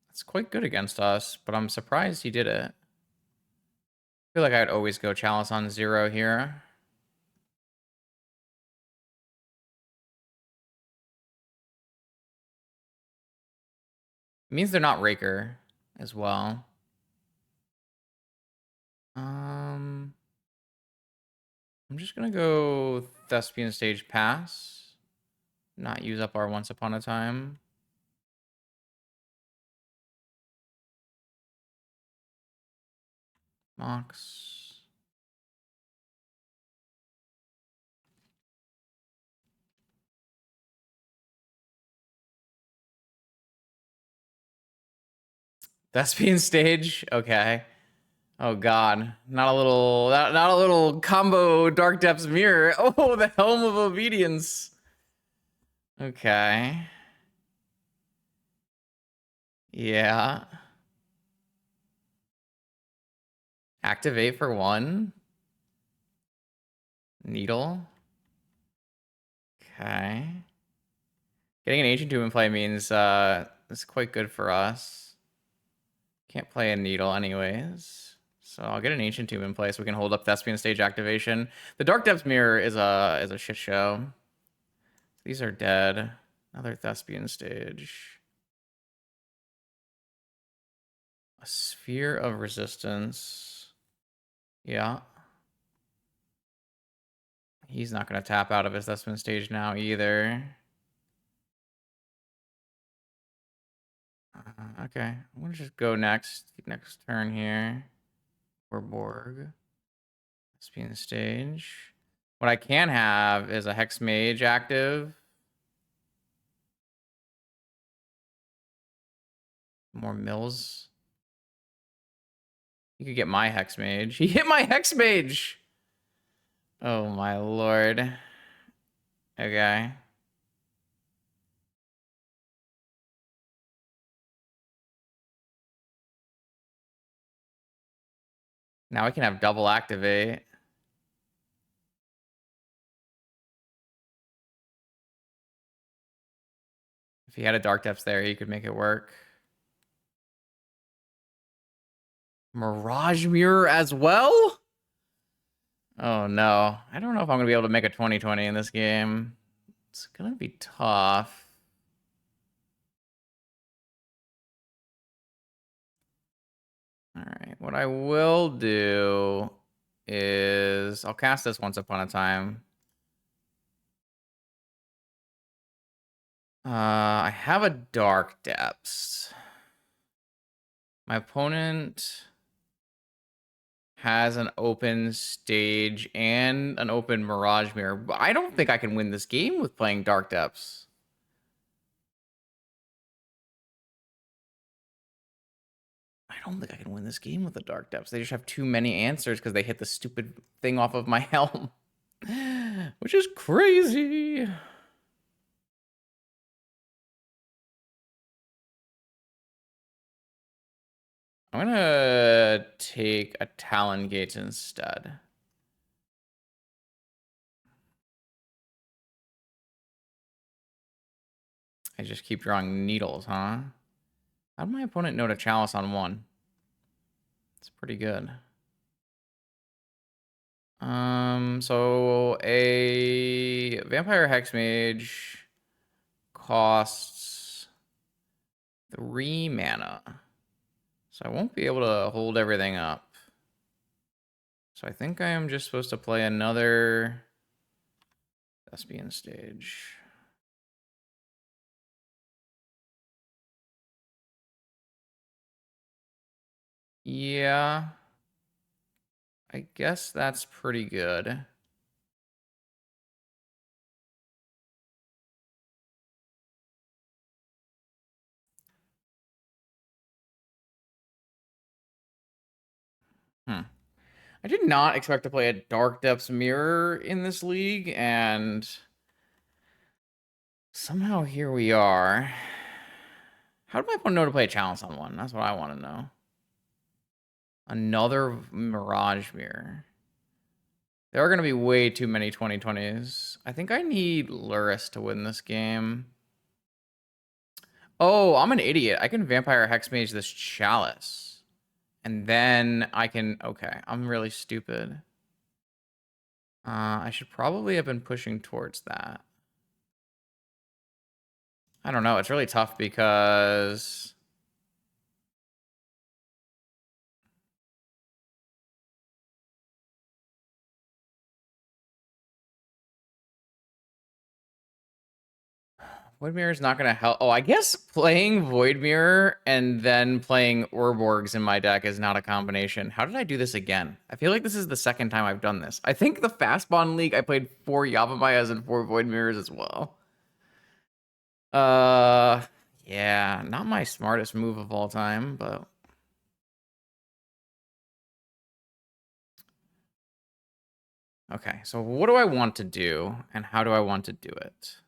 That's quite good against us, but I'm surprised he did it. I feel like I'd always go Chalice on 0 here. It means they're not Raker as well. I'm just gonna go Thespian Stage Pass. Not use up our Once Upon a Time. Mox. Thespian Stage? Okay. Oh god. Not a little combo Dark Depths Mirror. Oh, the Helm of Obedience. Okay. Yeah. Activate for 1. Needle. Okay. Getting an Ancient Tomb in play means it's quite good for us. Can't play a Needle anyways. So I'll get an Ancient Tomb in play so we can hold up Thespian Stage activation. The Dark Depths Mirror is a shit show. These are dead. Another Thespian Stage. A Sphere of Resistance. Yeah. He's not going to tap out of his Thespian Stage now either. Okay. I'm going to just go next turn here. Or Borg. Thespian Stage. What I can have is a Hex Mage active. More mills. You could get my Hex Mage. He hit my Hex Mage! Oh my lord. Okay. Now I can have double activate. If he had a Dark Depths there, he could make it work. Mirage Mirror as well? Oh no. I don't know if I'm going to be able to make a 20/20 in this game. It's going to be tough. All right. What I will do is I'll cast this Once Upon a Time. I have a Dark Depths. My opponent has an open stage and an open Mirage Mirror. But I don't think I can win this game with playing Dark Depths. I don't think I can win this game with the Dark Depths. They just have too many answers because they hit the stupid thing off of my helm. Which is crazy. I'm gonna take a Talon Gates instead. I just keep drawing needles, huh? How did my opponent know to Chalice on 1? It's pretty good. So a Vampire Hexmage costs 3 mana. So I won't be able to hold everything up. So I think I am just supposed to play another Thespian Stage. Yeah. I guess that's pretty good. I did not expect to play a Dark Depths Mirror in this league, and somehow here we are. How do my opponent know to play a challenge on one? That's what I want to know. Another Mirage Mirror. There are going to be way too many 2020s. I think I need Lurrus to win this game. Oh, I'm an idiot. I can Vampire Hexmage this Chalice. And then I can... Okay, I'm really stupid. I should probably have been pushing towards that. I don't know. It's really tough because... Void Mirror is not going to help. Oh, I guess playing Void Mirror and then playing Urborgs in my deck is not a combination. How did I do this again? I feel like this is the second time I've done this. I think the Fastbond League, I played 4 Yavamayas and 4 Void Mirrors as well. Yeah, not my smartest move of all time, but... Okay, so what do I want to do, and how do I want to do it?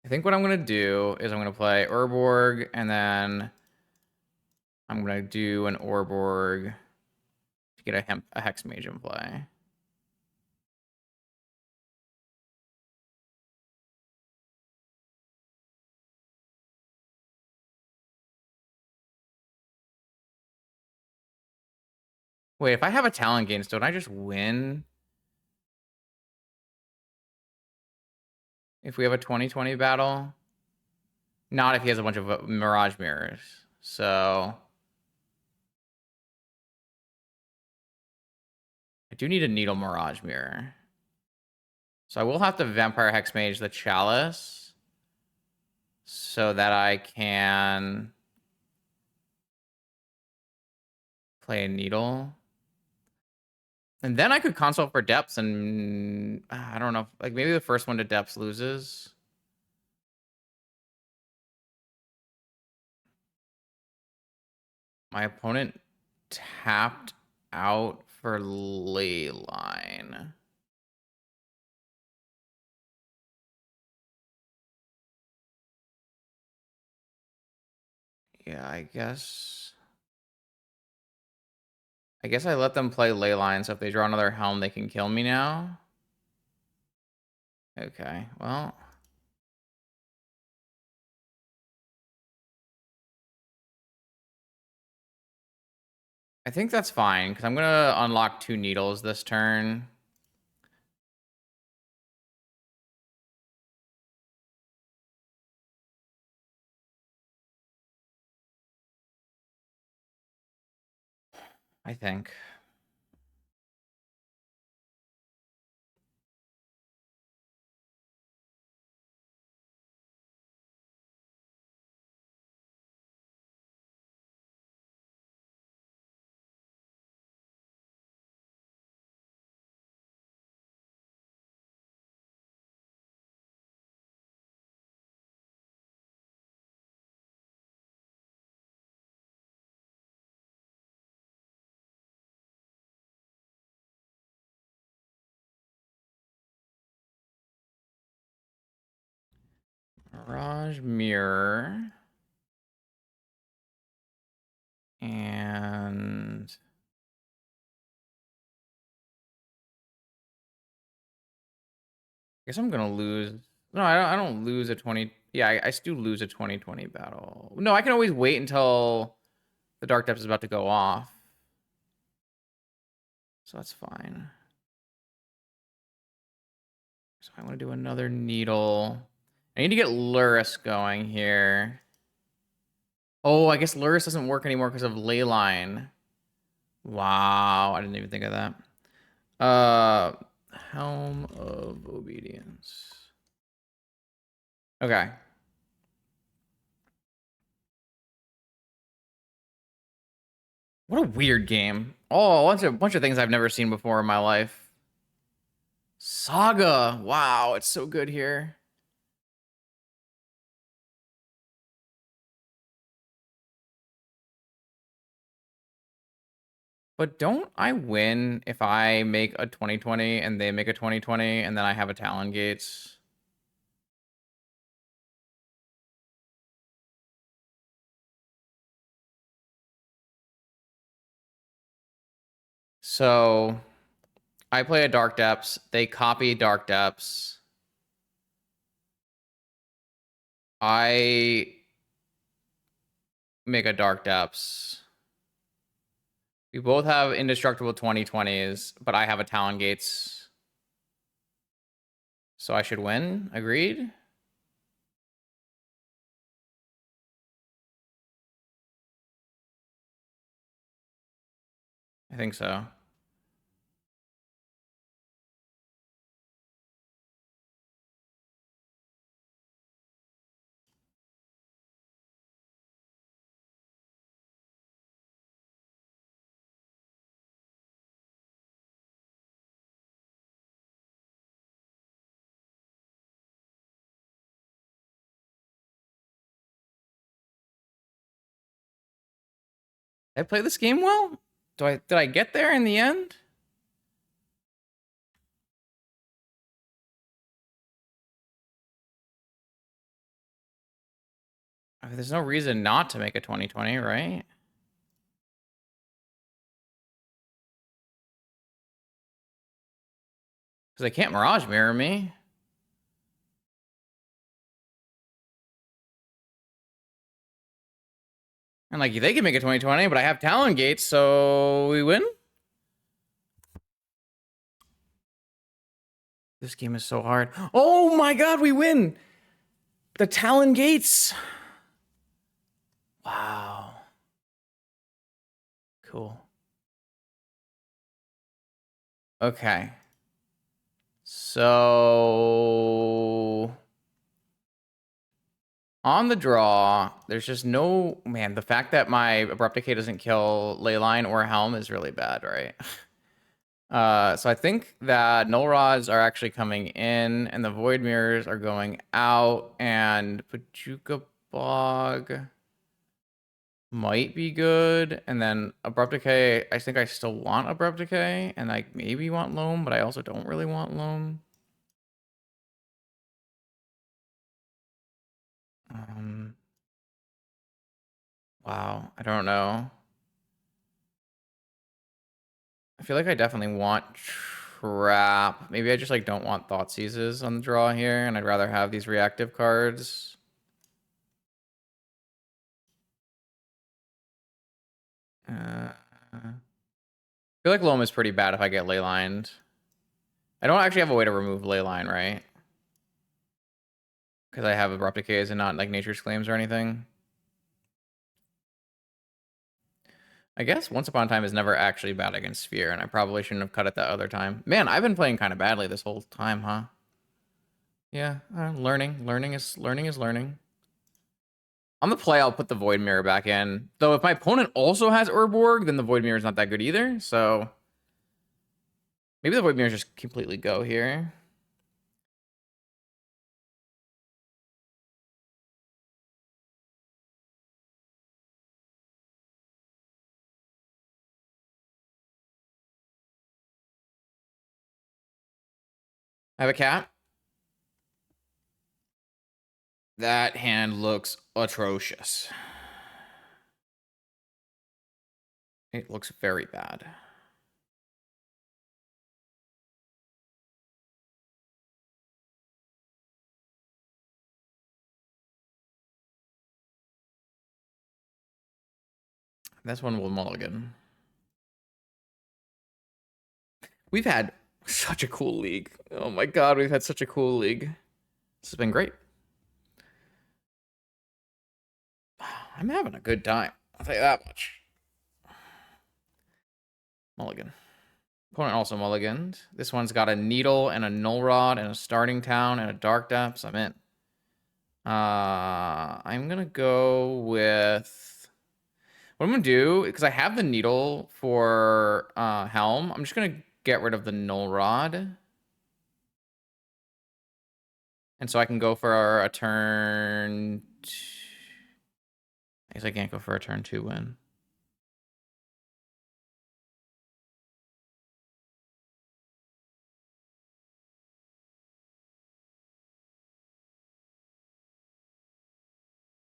I think what I'm going to do is I'm going to play Urborg, and then I'm going to do an Urborg to get a Hex Mage in play. Wait, if I have a Talon Gains, don't I just win? If we have a 2020 battle? Not if he has a bunch of Mirage Mirrors. So... I do need a Needle Mirage Mirror. So I will have to Vampire Hexmage the Chalice so that I can play a Needle. And then I could consult for Depths, and I don't know, like maybe the first one to Depths loses. My opponent tapped out for Leyline. Yeah, I guess I let them play Leyline, so if they draw another Helm, they can kill me now. Okay, well... I think that's fine, because I'm going to unlock 2 Needles this turn. I think. Mirage Mirror. And... I guess I'm gonna lose. No, I don't lose a 20. Yeah, I still lose a 2020 battle. No, I can always wait until the Dark Depths is about to go off. So that's fine. So I want to do another Needle. I need to get Lurrus going here. Oh, I guess Lurrus doesn't work anymore because of Leyline. Wow, I didn't even think of that. Helm of Obedience. Okay. What a weird game. Oh, a bunch of things I've never seen before in my life. Saga. Wow, it's so good here. But don't I win if I make a 2020 and they make a 2020 and then I have a Talon Gates? So I play a Dark Depths. They copy Dark Depths. I make a Dark Depths. We both have indestructible 2020s, but I have a Talon Gates. So I should win. Agreed? I think so. Did I play this game well? Did I get there in the end? I mean, there's no reason not to make a 2020, right? Because they can't Mirage Mirror me. And like they can make a 2020, but I have Talon Gates, so we win. This game is so hard. Oh my god, we win! The Talon Gates. Wow. Cool. Okay. So on the draw, there's just no man. The fact that my Abrupt Decay doesn't kill Leyline or Helm is really bad, right? So I think that Null Rods are actually coming in, and the Void Mirrors are going out, and Pachuca Bog might be good, and then Abrupt Decay, I think I still want Abrupt Decay, and I maybe want Loam, but I also don't really want Loam. Wow, I don't know. I feel like I definitely want Trap. Maybe I just like don't want Thought Seizes on the draw here, and I'd rather have these reactive cards. I feel like Loam is pretty bad if I get Leylined. I don't actually have a way to remove Leyline, right? Because I have Abrupt Decays and not like Nature's Claims or anything. I guess Once Upon a Time is never actually bad against Sphere, and I probably shouldn't have cut it that other time. Man, I've been playing kind of badly this whole time, huh? Yeah, learning. Learning is learning. On the play, I'll put the Void Mirror back in. Though if my opponent also has Urborg, then the Void Mirror is not that good either. So maybe the Void Mirror just completely go here. I have a cat. That hand looks atrocious. It looks very bad. This one will mulligan. We've had such a cool league. Oh my god, we've had such a cool league. This has been great. I'm having a good time. I'll tell you that much. Mulligan. Opponent also mulliganed. This one's got a Needle and a Null Rod and a Starting Town and a Dark Depths. I'm in. I'm gonna go with what I'm gonna do, because I have the Needle for Helm. I'm just gonna get rid of the Null Rod. And so I can go for a turn. I guess I can't go for a turn 2 win.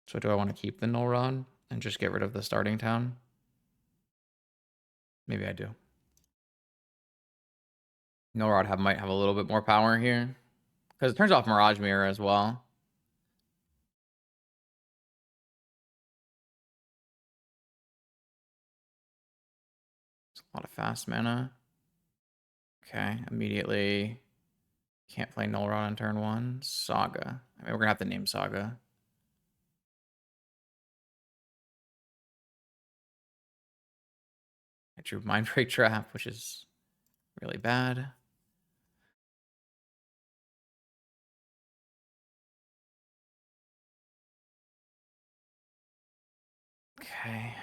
So do I want to keep the Null Rod and just get rid of the starting town? Maybe I do. Null Rod might have a little bit more power here. Because it turns off Mirage Mirror as well. It's a lot of fast mana. Okay, immediately can't play Null Rod on turn 1. Saga. I mean, we're gonna have to name Saga. I drew Mind Break Trap, which is really bad. Okay.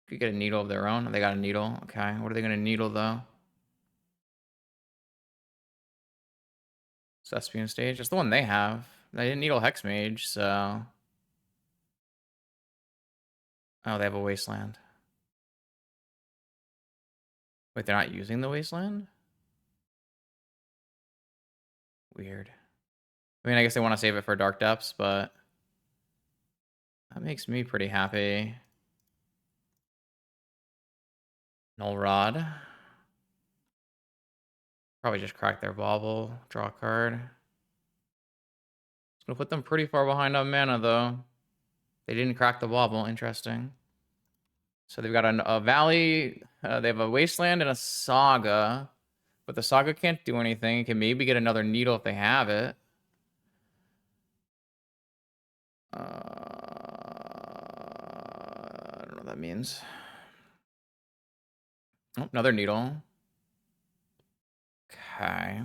Could get a needle of their own. They got a needle. Okay. What are they gonna needle though? Thespian Stage. That's the one they have. They didn't needle Hex Mage, so. Oh, they have a Wasteland. Wait, they're not using the Wasteland? Weird. I mean, I guess they want to save it for Dark Depths, but that makes me pretty happy. Null Rod. Probably just crack their Bauble, draw a card. It's gonna put them pretty far behind on mana, though. They didn't crack the Bauble. Interesting. So they've got a Valley. They have a Wasteland and a Saga. But the Saga can't do anything. It can maybe get another Needle if they have it. I don't know what that means. Oh, another Needle. Okay.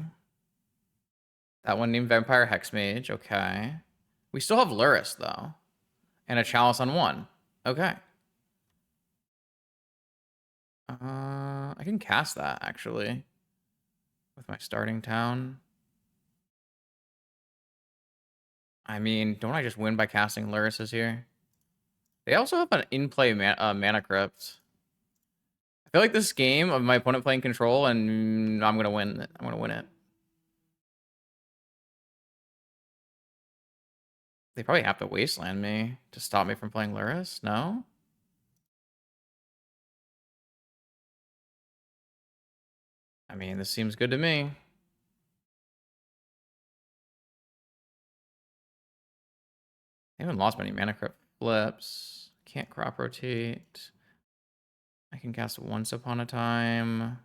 That one named Vampire Hexmage. Okay. We still have Lurrus, though. And a Chalice on 1. Okay. I can cast that, actually. With my starting town. I mean, don't I just win by casting Lurrus's here? They also have an in-play Mana Crypt. I feel like this game of my opponent playing control, and I'm going to win it. I'm going to win it. They probably have to Wasteland me to stop me from playing Lurrus. No? I mean, this seems good to me. I haven't lost many Mana Crypt flips. Can't crop rotate. I can cast Once Upon a Time.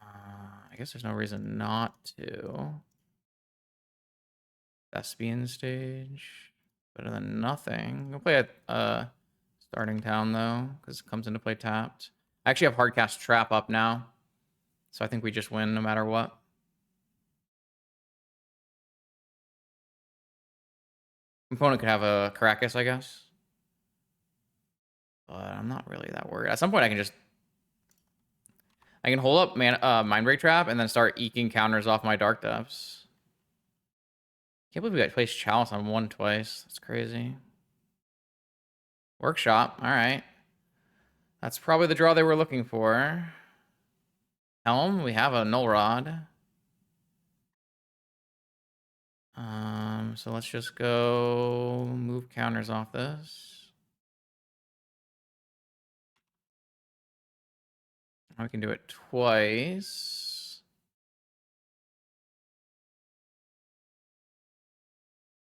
I guess there's no reason not to. Thespian Stage. Better than nothing. I'll play at starting town, though, because it comes into play tapped. I actually have Hardcast Trap up now. So I think we just win no matter what. Opponent could have a Caracas, I guess. But I'm not really that worried. At some point, I can hold up Mind Break Trap and then start eking counters off my Dark Depths. Can't believe we got placed Chalice on 1 twice. That's crazy. Workshop. All right. That's probably the draw they were looking for. Helm. We have a Null Rod. So let's just go move counters off this. We can do it twice.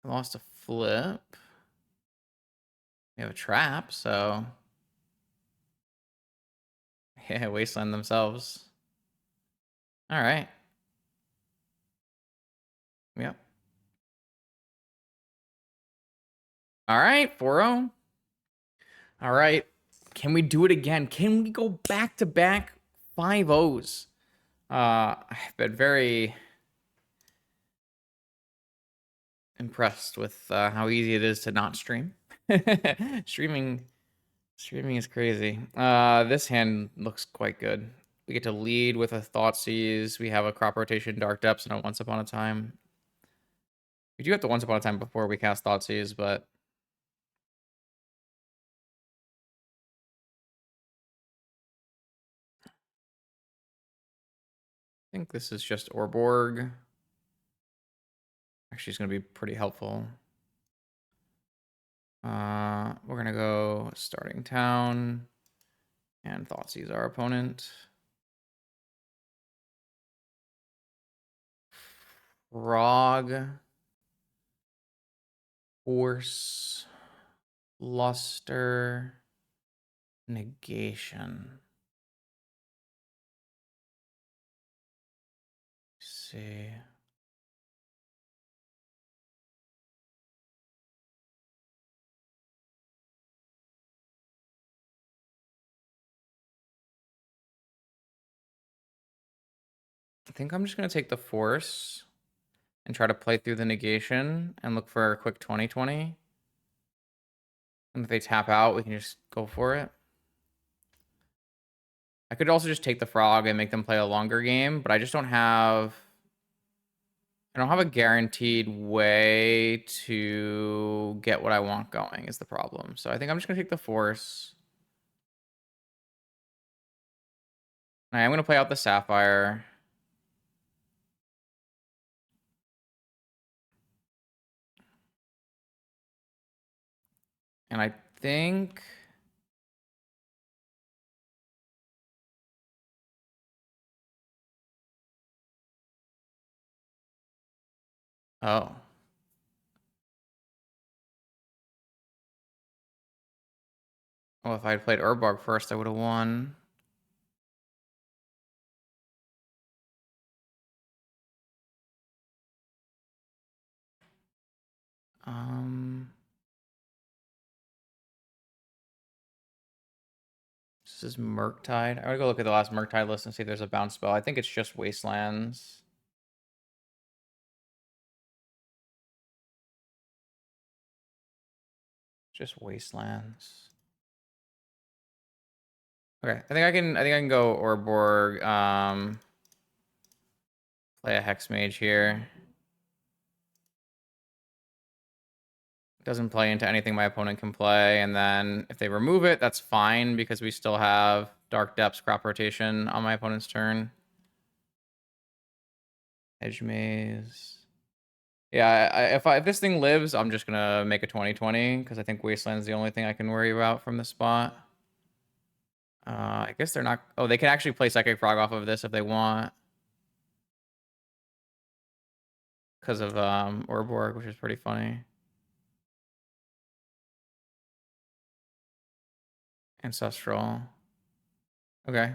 I lost a flip. We have a trap, so yeah, Wasteland themselves. All right. Yep. All right, 4-0. All right. Can we do it again? Can we go back to back 5-0s? I've been very impressed with how easy it is to not stream. Streaming is crazy. This hand looks quite good. We get to lead with a Thoughtseize. We have a Crop Rotation, Dark Depths, and a Once Upon a Time. We do have the Once Upon a Time before we cast Thoughtseize, but think this is just Orborg. Actually, it's going to be pretty helpful. We're going to go starting town. And Thoughtseize our opponent. Frog. Force. Luster. Negation. Let's see. I think I'm just going to take the force and try to play through the negation and look for a quick 20-20. And if they tap out, we can just go for it. I could also just take the frog and make them play a longer game, but I just don't have... I don't have a guaranteed way to get what I want going is the problem. So I think I'm just going to take the force. I am going to play out the sapphire. And I think... Oh. Well, if I had played Urborg first, I would have won. This is Murktide. I'm gonna go look at the last Murktide list and see if there's a bounce spell. I think it's just Wastelands. Just Wastelands. Okay, I think I can go Orborg. Play a Hex Mage here. Doesn't play into anything my opponent can play, and then if they remove it, that's fine because we still have Dark Depths crop rotation on my opponent's turn. Edge Maze. Yeah, if this thing lives, I'm just gonna make a 20-20 because I think Wasteland's the only thing I can worry about from this spot. I guess they're not... Oh, they can actually play Psychic Frog off of this if they want. Because of Orborg, which is pretty funny. Ancestral. Okay.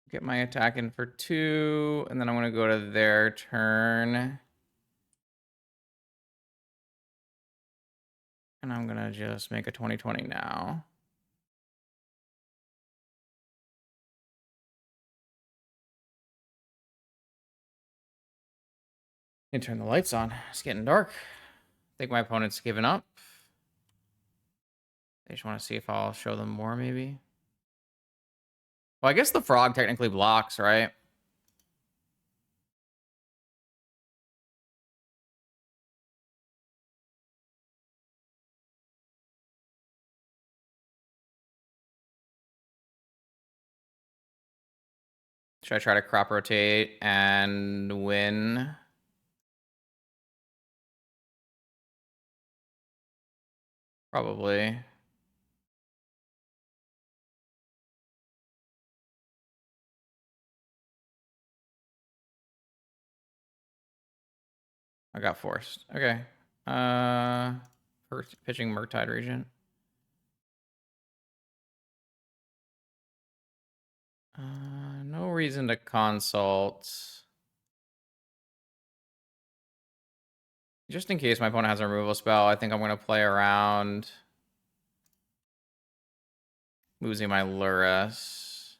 Get my attack in for 2, and then I'm going to go to their turn. And I'm going to just make a 20-20 now. And turn the lights on. It's getting dark. I think my opponent's given up. They just want to see if I'll show them more, maybe. Well, I guess the frog technically blocks, right? Should I try to crop rotate and win? Probably. I got forced. Okay. First pitching Murktide Regent. No reason to consult. Just in case my opponent has a removal spell, I think I'm going to play around. Losing my Lurrus.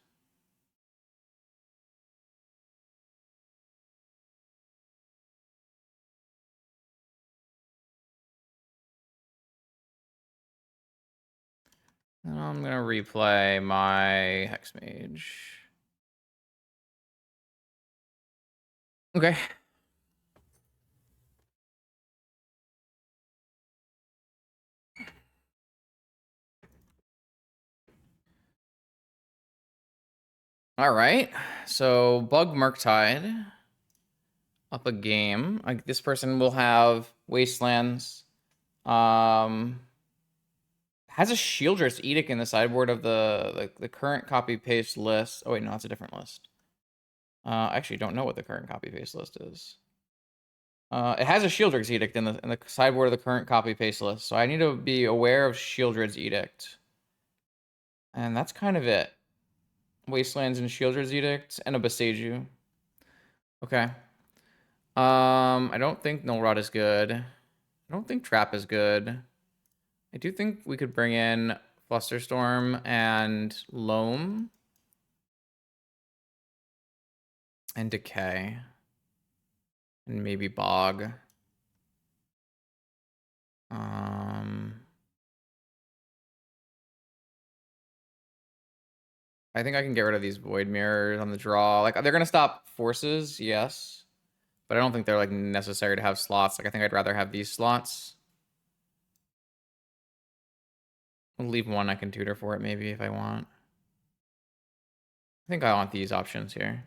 I'm gonna replay my Hex Mage. Okay. All right. So BUG Murktide up a game. This person will have Wastelands. Has a Shieldress Edict in the sideboard of the current copy paste list. Oh wait, no, that's a different list. I actually don't know what the current copy paste list is. It has a Shieldred's Edict in the sideboard of the current copy paste list, so I need to be aware of Shieldred's Edict. And that's kind of it. Wastelands and Shieldred's Edict and a Beseiju. Okay. I don't think Null Rod is good. I don't think Trap is good. I do think we could bring in Flusterstorm and Loam. And Decay. And maybe Bog. I think I can get rid of these Void Mirrors on the draw. Like, they're going to stop forces, yes. But I don't think they're, like, necessary to have slots. Like, I think I'd rather have these slots. I'll leave one. I can tutor for it, maybe, if I want. I think I want these options here.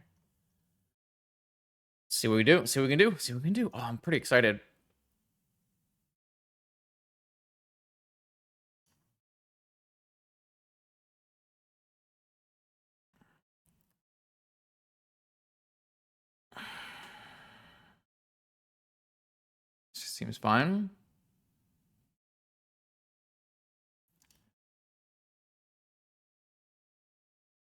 See what we do. See what we can do. See what we can do. Oh, I'm pretty excited. Seems fine.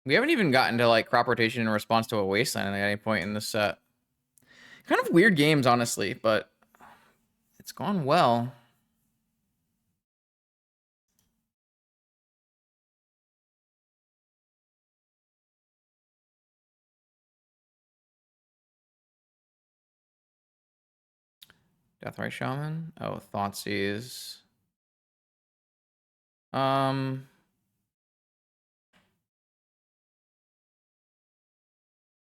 We haven't even gotten to, like, crop rotation in response to a wasteland at any point in this set. Kind of weird games, honestly, but it's gone well. Deathray Shaman. Oh, Thoughtseize.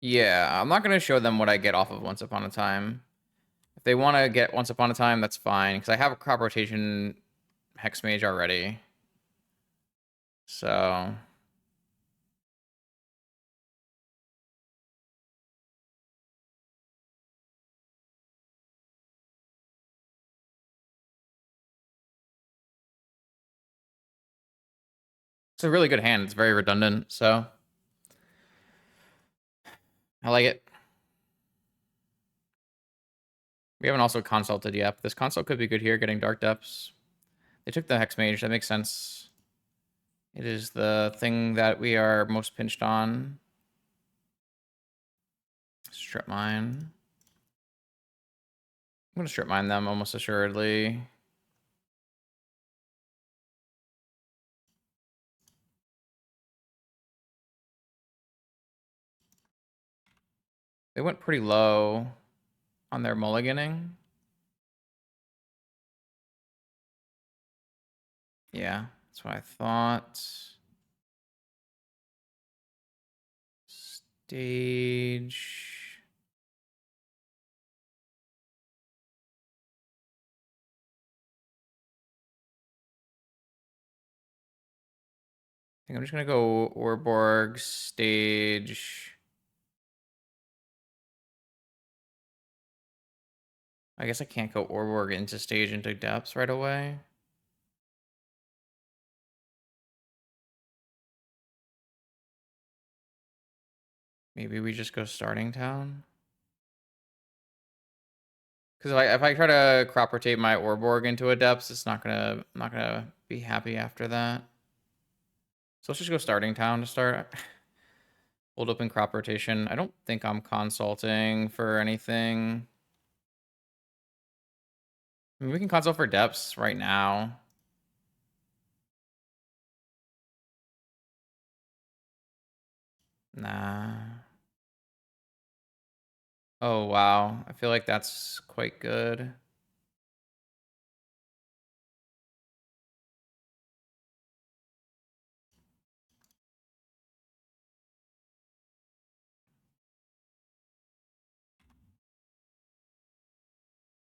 Yeah, I'm not gonna show them what I get off of Once Upon a Time. If they want to get Once Upon a Time, that's fine, because I have a crop rotation Hex Mage already. So it's a really good hand. It's very redundant, so I like it. We haven't also consulted yet. This consult could be good here, getting Dark Depths. They took the Hex Mage. That makes sense. It is the thing that we are most pinched on. Strip Mine. I'm going to Strip Mine them almost assuredly. They went pretty low on their mulliganing. Yeah, that's what I thought. Stage. I think I'm just gonna go Orborg, stage. I guess I can't go Orborg into stage into depths right away. Maybe we just go starting town. Because if I try to crop rotate my Orborg into a depths, it's not gonna I'm not gonna be happy after that. So let's just go starting town to start. Hold open crop rotation. I don't think I'm consulting for anything. I mean, we can consult for depths right now. Nah. Oh, wow. I feel like that's quite good.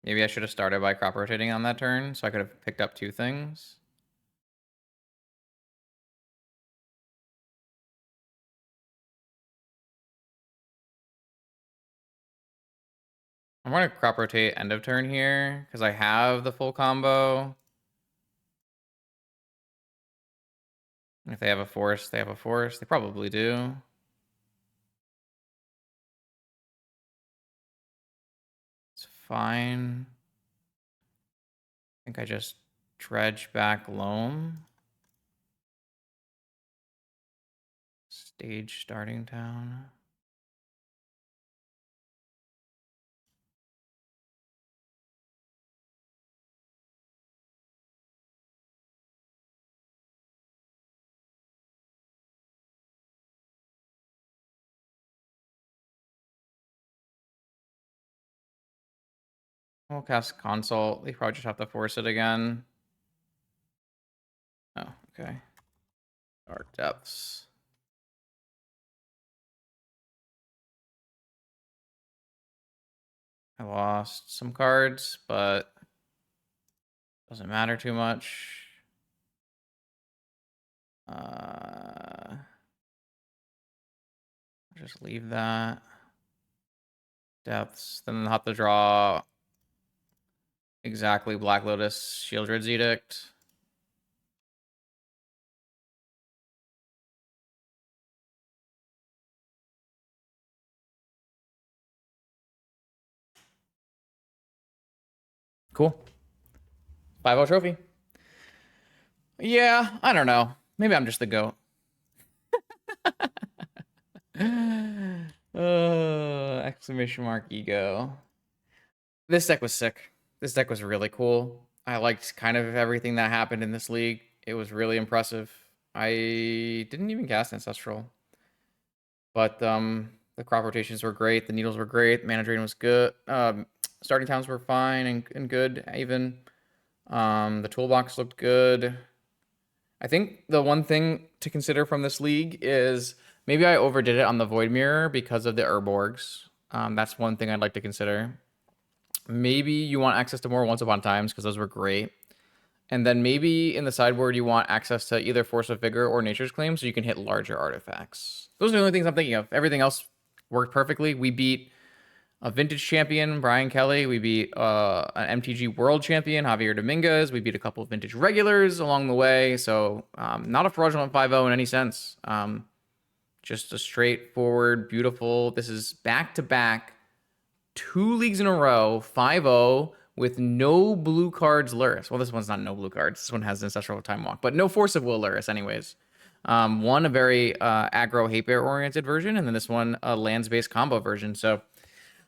Maybe I should have started by crop rotating on that turn, so I could have picked up 2 things. I'm going to crop rotate end of turn here, because I have the full combo. If they have a force, they have a force. They probably do. It's fine. I think I just dredge back Loam. Stage starting town. We'll cast Consult. They probably just have to force it again. Oh, okay. Dark Depths. I lost some cards, but doesn't matter too much. I'll just leave that. Depths. Then I'll have to draw exactly Black Lotus Shieldred's Edict. Cool. 5-0 trophy. Yeah, I don't know. Maybe I'm just the GOAT. Exclamation mark ego. This deck was sick. This deck was really cool. I liked kind of everything that happened in this league. It was really impressive. I didn't even cast Ancestral. But the crop rotations were great. The needles were great. Mana drain was good. Starting towns were fine and good even. The toolbox looked good. I think the one thing to consider from this league is maybe I overdid it on the Void Mirror because of the Urborgs. That's one thing I'd like to consider. Maybe you want access to more Once Upon Times because those were great. And then maybe in the sideboard you want access to either Force of Vigor or Nature's Claim so you can hit larger artifacts. Those are the only things I'm thinking of. Everything else worked perfectly. We beat a vintage champion, Brian Kelly. We beat an MTG world champion, Javier Dominguez. We beat a couple of vintage regulars along the way. So not a fraudulent 5-0 in any sense. Just a straightforward, beautiful. This is back-to-back 2 leagues in a row, 5-0 with no blue cards Lurrus. Well, this one's not no blue cards. This one has Ancestral Time Walk, but no Force of Will Lurrus anyways. One, a very aggro hate bear oriented version, and then this one, a lands-based combo version. So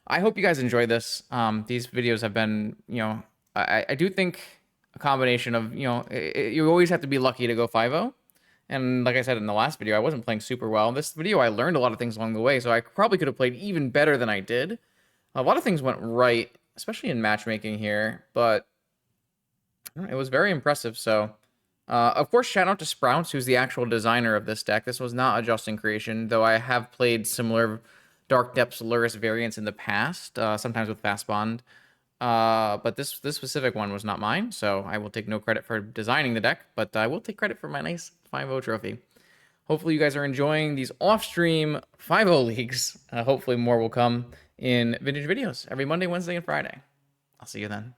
I hope you guys enjoy this. These videos have been, I do think a combination of, you always have to be lucky to go 5-0. And like I said in the last video, I wasn't playing super well. In this video, I learned a lot of things along the way, so I probably could have played even better than I did. A lot of things went right, especially in matchmaking here, but it was very impressive. So, of course, shout out to Sprouts, who's the actual designer of this deck. This was not a Justin creation, though I have played similar Dark Depths Lurrus variants in the past, sometimes with Fast Bond. But this specific one was not mine, so I will take no credit for designing the deck, but I will take credit for my nice 5-0 trophy. Hopefully you guys are enjoying these off-stream 5-0 leagues. Hopefully more will come in vintage videos every Monday, Wednesday, and Friday. I'll see you then.